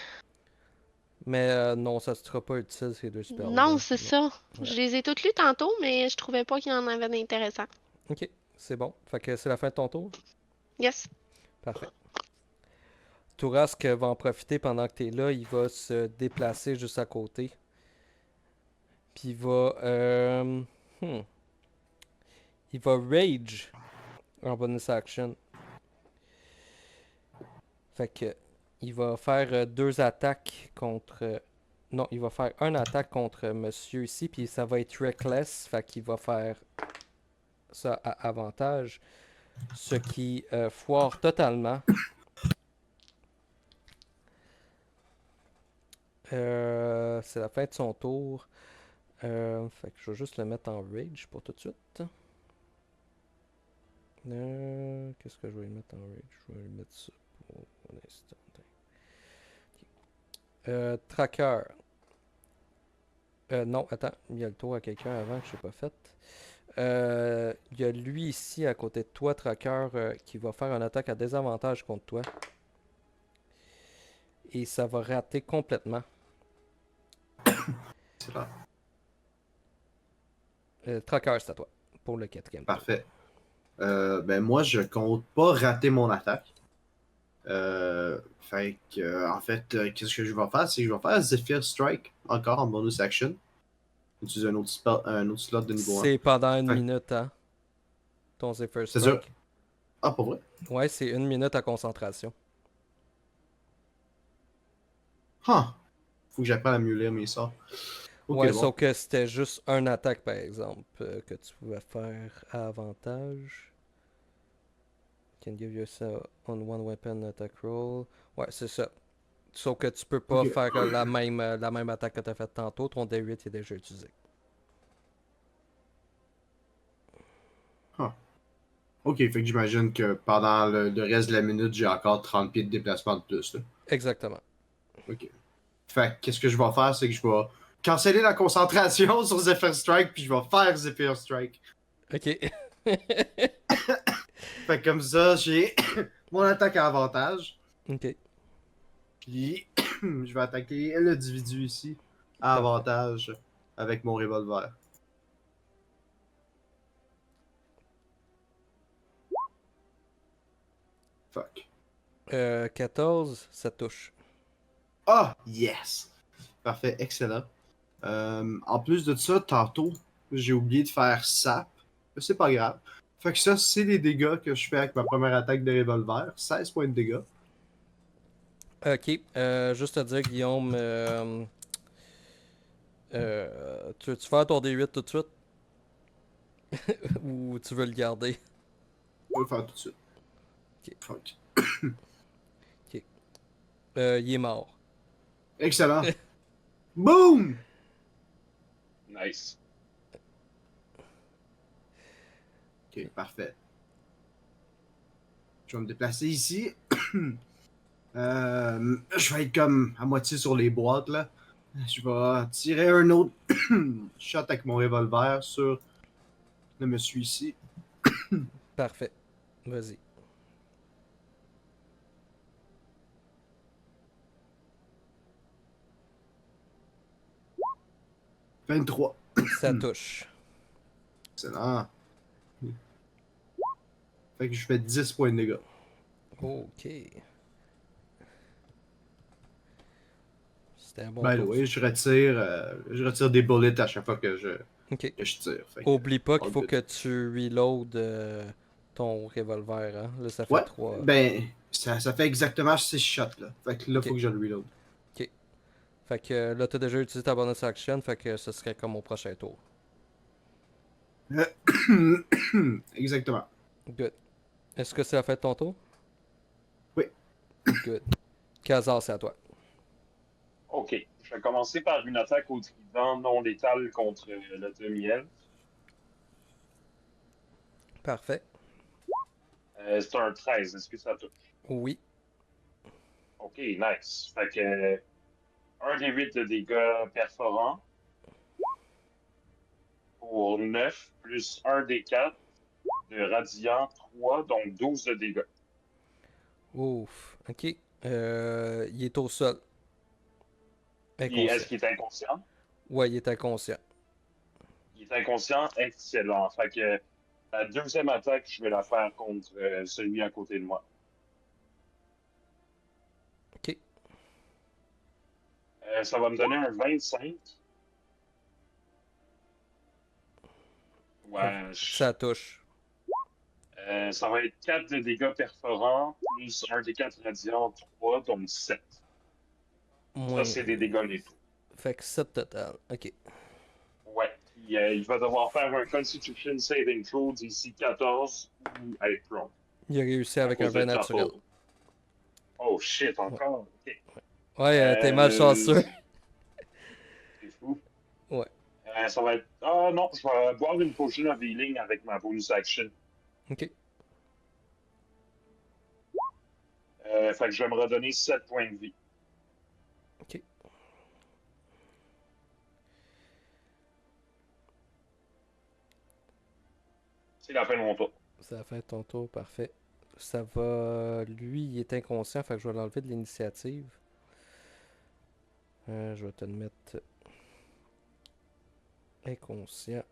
S1: non, ça ne sera pas utile ces deux
S2: Non,
S1: spells-là.
S2: c'est
S1: Non.
S2: ça.
S1: Ouais.
S2: Je les ai toutes lues tantôt, mais je trouvais pas qu'il y en avait d'intéressant.
S1: Ok, c'est bon. Fait que c'est la fin de ton tour.
S2: Yes.
S1: Parfait. Tourask va en profiter pendant que tu es là. Il va se déplacer juste à côté. Puis hmm. Il va rage en bonus action. Fait que il va faire deux attaques contre. Non, il va faire une attaque contre monsieur ici. Puis ça va être reckless. Fait qu'il va faire ça à avantage. Ce qui foire totalement. C'est la fin de son tour. Fait que je vais juste le mettre en rage pour tout de suite. Qu'est-ce que je vais mettre en rage? Je vais mettre ça pour un instant. Tracker. Non, attends, il y a le tour à quelqu'un avant que je n'ai pas fait. Il y a lui ici à côté de toi, Tracker, qui va faire une attaque à désavantage contre toi. Et ça va rater complètement.
S4: C'est là.
S1: Tracker, c'est à toi pour le quatrième tour.
S4: Parfait. Ben moi, je compte pas rater mon attaque. Fait que, en fait, qu'est-ce que je vais faire? C'est que je vais faire Zephyr Strike, encore en bonus action. Utiliser un autre slot de niveau 1.
S1: C'est pendant une
S4: Fait-
S1: minute, hein? Ton Zephyr
S4: C'est-à-dire-
S1: Strike.
S4: Ah, pas vrai?
S1: Ouais, c'est une minute à concentration.
S4: Huh. Faut que j'apprenne à mieux lire mes sorts. Ok,
S1: Ouais,
S4: bon.
S1: sauf que c'était juste un attaque, par exemple, que tu pouvais faire à avantage. Can give yourself on one weapon attack roll. Ouais, c'est ça. Sauf que tu peux pas
S4: Ok.
S1: faire la même attaque que tu as faite tantôt. Ton D8 est déjà utilisé.
S4: Huh. Ok, fait que j'imagine que pendant le reste de la minute, j'ai encore 30 pieds de déplacement de plus. Là.
S1: Exactement.
S4: Ok. Fait que qu'est-ce que je vais faire, c'est que je vais canceller la concentration sur Zephyr Strike, puis je vais faire Zephyr Strike.
S1: Ok.
S4: Fait que comme ça, j'ai mon attaque à avantage.
S1: Ok.
S4: Puis je vais attaquer l'individu ici à
S1: Parfait.
S4: avantage avec mon revolver. Fuck.
S1: 14, ça touche.
S4: Ah, yes! Parfait, excellent. En plus de ça, tantôt, j'ai oublié de faire sap. Mais c'est pas grave. Fait que ça, c'est les dégâts que je fais avec ma première attaque de revolver. 16 points de dégâts.
S1: Ok. Juste te dire, Guillaume, tu veux-tu faire ton D8 tout de suite? Ou tu veux le garder?
S4: Je vais le faire tout de suite.
S1: Ok.
S4: Fuck.
S1: Il est mort.
S4: Excellent. Boom!
S3: Nice.
S4: Ok, parfait. Je vais me déplacer ici. Je vais être comme à moitié sur les boîtes là. Je vais tirer un autre shot avec mon revolver sur le monsieur ici.
S1: Parfait. Vas-y.
S4: « 23.
S1: Ça touche.
S4: Excellent. Fait que je fais 10 points de dégâts.
S1: Ok. C'était un bon
S4: By the
S1: tour.
S4: way, je retire des bullets à chaque fois que
S1: Ok.
S4: je tire. Fait que,
S1: Oublie pas qu'il
S4: all
S1: faut
S4: good.
S1: que tu reload ton revolver, hein. Là, ça fait
S4: Ouais,
S1: 3.
S4: ben, ça fait exactement 6 shots là. Fait que là,
S1: Ok.
S4: faut que je le reload.
S1: Fait que là, t'as déjà utilisé ta bonus action, fait que ce serait comme au prochain tour.
S4: Exactement.
S1: Good. Est-ce que ça a fait ton tour?
S4: Oui.
S1: Good. Khazar, c'est à toi.
S3: OK. Je vais commencer par une attaque au trident non létale contre le demi-elfe.
S1: Parfait.
S3: C'est un 13. Est-ce que ça touche?
S1: Oui.
S3: OK, nice. Fait que 1 des 8 de dégâts perforants pour 9, plus 1 des 4 de radiant 3, donc 12 de dégâts.
S1: Ouf. Ok. Il est au sol.
S3: Et
S1: Inconscient.
S3: est-ce qu'il est inconscient?
S1: Ouais, il est inconscient.
S3: Il est inconscient, excellent. Fait que la deuxième attaque, je vais la faire contre celui à côté de moi.
S1: Ok.
S3: Ça va me donner un 25. Ouais,
S1: Ça touche.
S3: ça va être 4 de dégâts perforants, plus un des 4 radiants, 3, donc 7. Ça,
S1: Moins.
S3: c'est des dégâts létaux.
S1: Fait que 7 total. Ok.
S3: Ouais. Puis, il va devoir faire un Constitution Saving Throw d'ici 14 ou être prone
S1: Il a réussi
S3: à
S1: avec un
S3: cause de
S1: 20 naturel.
S3: grapple. Oh shit,
S1: Ouais,
S3: encore? Ok.
S1: ouais t'es malchanceux.
S3: C'est fou.
S1: Ouais.
S3: Ça va être. Ah non, je vais boire une potion of healing avec ma bonus action.
S1: Ok.
S3: Fait que je vais me redonner 7 points de vie.
S1: Ok.
S3: C'est la fin de mon tour.
S1: Ça a fait ton tour, parfait. Ça va. Lui, il est inconscient, fait que je vais l'enlever de l'initiative. Je vais te le mettre inconscient.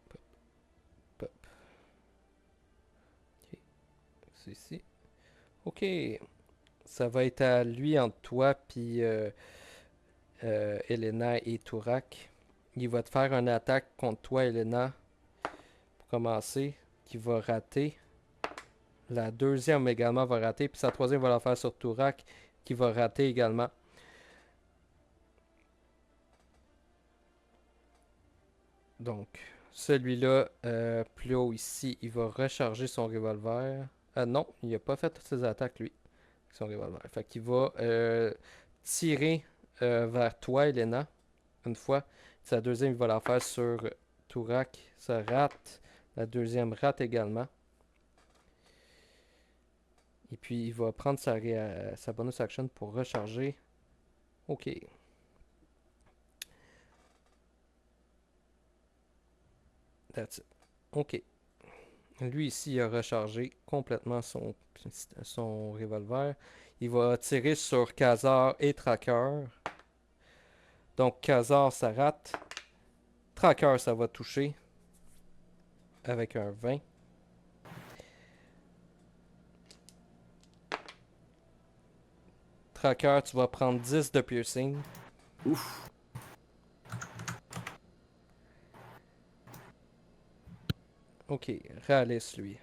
S1: Pop, pop. Ok, c'est ici. Ok. Ça va être à lui entre toi puis Elena et Tourak. Il va te faire une attaque contre toi, Elena, pour commencer, qui va rater. La deuxième également va rater, puis sa troisième va la faire sur Tourak, qui va rater également. Donc, celui-là, plus haut ici, il va recharger son revolver. Non, il n'a pas fait toutes ses attaques, lui, avec son revolver. Fait qu'il va tirer vers toi, Elena, une fois. Sa deuxième, il va la faire sur Tourak. Ça rate. La deuxième rate également. Et puis, il va prendre sa bonus action pour recharger. Ok. That's it. Ok. Lui ici, il a rechargé complètement son revolver. Il va tirer sur Khazar et Tracker. Donc Khazar, ça rate. Tracker, ça va toucher. Avec un 20. Tracker, tu vas prendre 10 de piercing.
S4: Ouf.
S1: Ok, Ralice, lui.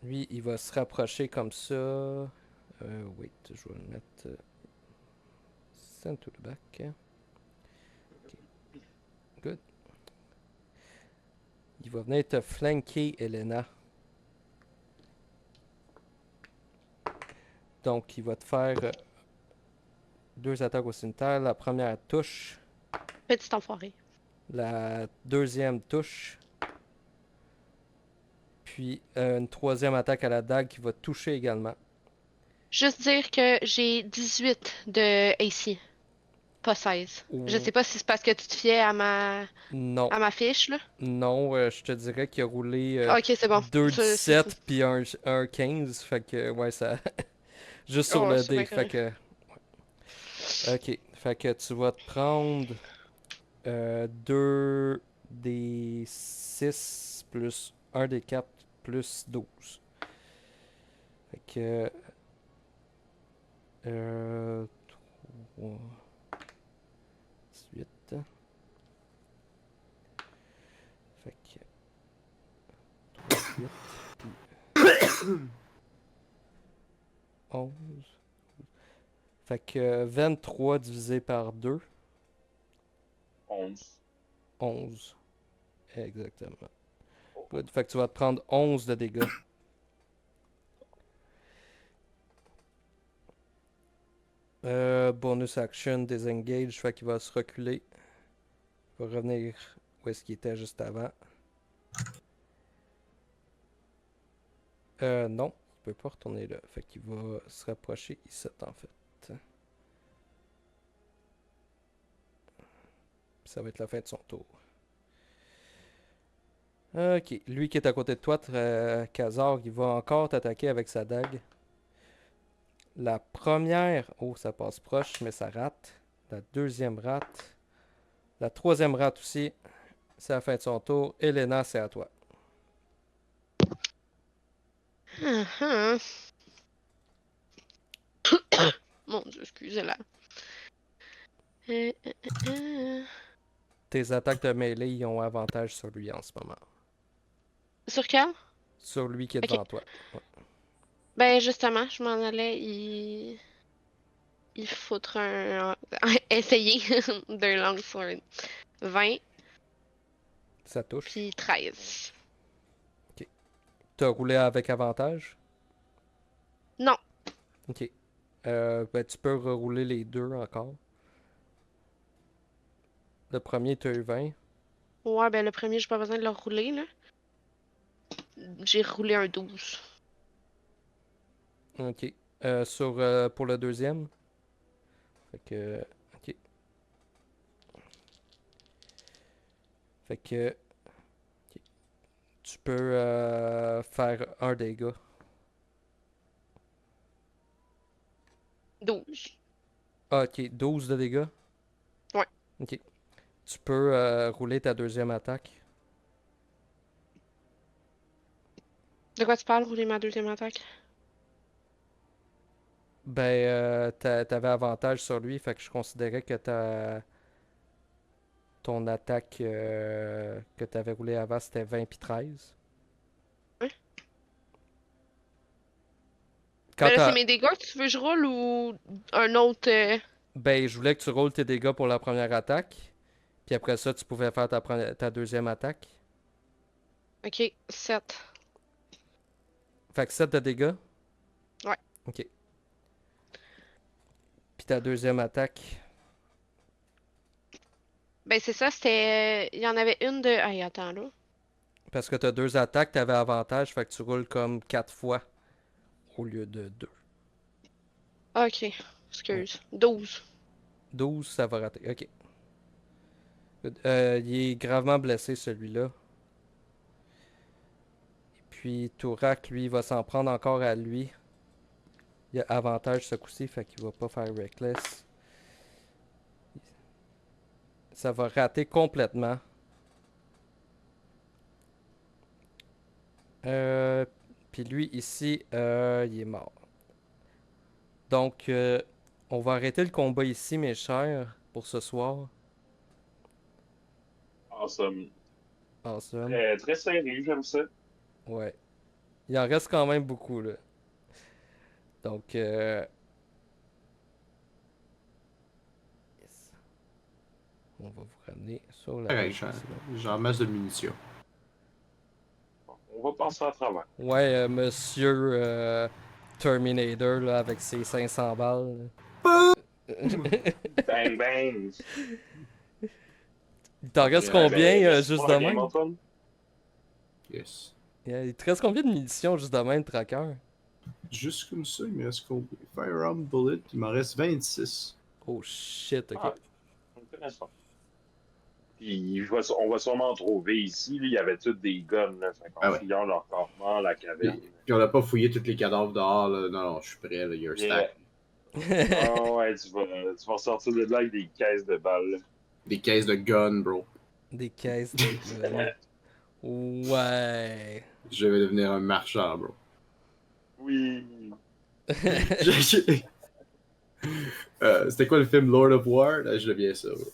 S1: Lui, il va se rapprocher comme ça. Wait, je vais le mettre. Send to the back. Ok, good. Il va venir te flanquer, Elena. Donc, il va te faire 2 attaques au cimetière. La première touche.
S2: Petit enfoiré.
S1: La deuxième touche. Puis une troisième attaque à la dague qui va toucher également.
S2: Juste dire que j'ai 18 de AC, pas 16. Je
S1: Ou
S2: sais pas si c'est parce que tu te fiais
S1: non.
S2: à ma fiche, là.
S1: Non, je te dirais qu'il a roulé
S2: Ok, c'est bon.
S1: 2
S2: C'est-
S1: 17 puis un 15. Fait que ouais, ça. Juste sur
S2: Oh,
S1: le
S2: c'est bien
S1: dé. Fait
S2: correct.
S1: que. Ok. Fait que tu vas te prendre 2 des 6 plus un des 4 plus 12. Fait que. 3, 18. Fait que 3, 8, puis 11. Fait que 23 divisé par 2,
S3: 11.
S1: 11. Exactement. Good. Fait que tu vas te prendre 11 de dégâts. Bonus action, disengage, fait qu'il va se reculer. Il va revenir où est-ce qu'il était juste avant. Non, il peut pas retourner là. Fait qu'il va se rapprocher ici en fait. Ça va être la fin de son tour. Ok, lui qui est à côté de toi, Khazar, il va encore t'attaquer avec sa dague. La première, oh ça passe proche, mais ça rate. La deuxième rate. La troisième rate aussi. C'est la fin de son tour. Elena, c'est à toi.
S2: Mhm. Mon Dieu, excusez-la. Euh, euh, euh.
S1: Tes attaques de mêlée, ils ont avantage sur lui en ce moment.
S2: Sur quel?
S1: Sur lui qui est
S2: Ok.
S1: devant toi. Ouais.
S2: Ben justement, je m'en allais il foutre essayer d'un longsword. 20
S1: Ça touche.
S2: puis 13.
S1: T'as roulé avec avantage?
S2: Non.
S1: Ok. Ben, tu peux rerouler les deux encore. Le premier, t'as eu 20.
S2: Ouais, ben le premier, j'ai pas besoin de le rouler, là. J'ai roulé un 12.
S1: Ok. Pour le deuxième. Fait que. Ok. Fait que. Ok. Tu peux faire un dégât.
S2: 12.
S1: Ah, ok. 12 de dégâts.
S2: Ouais.
S1: Ok. Tu peux rouler ta deuxième attaque.
S2: De quoi tu parles, rouler ma deuxième attaque?
S1: Ben, t'avais avantage sur lui, fait que je considérais que ton attaque que t'avais roulé avant, c'était 20 puis 13.
S2: Hein?
S1: Quand
S2: Ben là, c'est
S1: t'as...
S2: mes dégâts que tu veux que je roule ou un autre.
S1: Ben, je voulais que tu roules tes dégâts pour la première attaque, puis après ça, tu pouvais faire ta deuxième attaque.
S2: Ok, 7.
S1: Fait que 7 de dégâts.
S2: Ouais.
S1: Ok. Puis ta deuxième attaque.
S2: Ben c'est ça, c'était. Il y en avait une de. Hey, attends là.
S1: Parce que t'as deux attaques, t'avais avantage, fait que tu roules comme 4 fois au lieu de 2.
S2: Ok, excuse. 12.
S1: 12, ça va rater. Ok. Il est gravement blessé, celui-là. Puis Tourak, lui, va s'en prendre encore à lui. Il a avantage ce coup-ci, fait qu'il va pas faire Reckless. Ça va rater complètement. Puis lui, ici, il est mort. Donc, on va arrêter le combat ici, mes chers, pour ce soir.
S3: Awesome.
S1: Awesome.
S3: Très, très serré, j'aime ça.
S1: Ouais. Il en reste quand même beaucoup, là. Donc, yes. On va vous ramener sur la
S4: Ouais,
S1: page.
S4: j'ai en masse de munitions.
S3: On va passer à travers.
S1: Ouais, monsieur Terminator, là, avec ses 500 balles.
S3: Bang, bang.
S1: Il t'en reste
S4: Ouais,
S1: combien,
S3: Merci
S1: juste
S3: pour
S1: de
S3: la game,
S1: même?
S3: Antoine.
S4: Yes.
S1: Il te reste combien de munitions, juste de même, tracker?
S4: Juste comme ça, il me reste combien? Firearm Bullet, il m'en reste 26.
S1: Oh shit, ok.
S3: Ah, intéressant. Puis on va sûrement en trouver ici. Là, il y avait toutes des guns. Là, fait qu'en
S4: Ah ouais.
S3: fouillant leur campement, la caverne.
S4: Puis on n'a pas fouillé tous les cadavres dehors, là. Non, non, je suis prêt, là. Il y a un
S3: Yeah.
S4: stack.
S3: Oh ouais, tu vas sortir de là avec des caisses de balles. Là.
S4: Des caisses de guns, bro.
S1: Des caisses de guns. Ouais.
S4: Je vais devenir un marchand, bro.
S3: Oui.
S4: C'était quoi le film Lord of War? Là, je deviens ça, bro.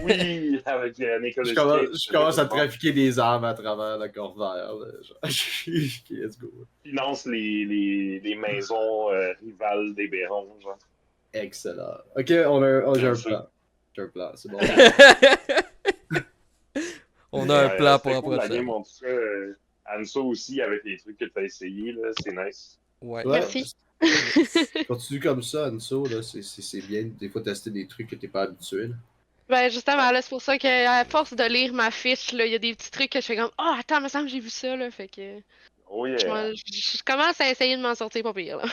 S3: Oui, avec Nicolas
S4: Je commence à trafiquer des armes à travers le corps vert. Là. Let's go.
S3: Finance les maisons rivales des Bérons. Genre.
S4: Excellent. Ok, j'ai un
S3: Merci.
S4: plan. J'ai un plan, c'est bon.
S1: On a un
S3: Ouais,
S1: plan pour
S3: c'était
S1: la
S3: cool, la
S1: prochaine.
S3: game, en tout cas. Anso aussi, avec les trucs que tu as essayé, là, c'est nice.
S1: Ouais.
S4: Ouais,
S2: Merci.
S4: continue comme ça, Anso, là, c'est bien. Des fois, tester des trucs que t'es pas habitué. Là.
S2: Ben justement, là, c'est pour ça qu'à force de lire ma fiche, là, il y a des petits trucs que je fais comme oh attends, me semble que j'ai vu ça là. Fait que
S3: Oh yeah!
S2: je commence à essayer de m'en sortir pas pire là.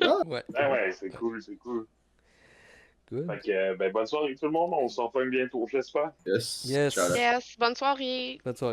S4: Ah,
S1: Ouais.
S3: Ben ouais, c'est cool, c'est cool.
S1: Good.
S3: Fait que, ben, bonne soirée tout le monde, on s'en fait bientôt, j'espère.
S4: yes.
S1: Yes.
S4: Ciao, là.
S2: Yes, bonne soirée!
S1: Bonne soirée.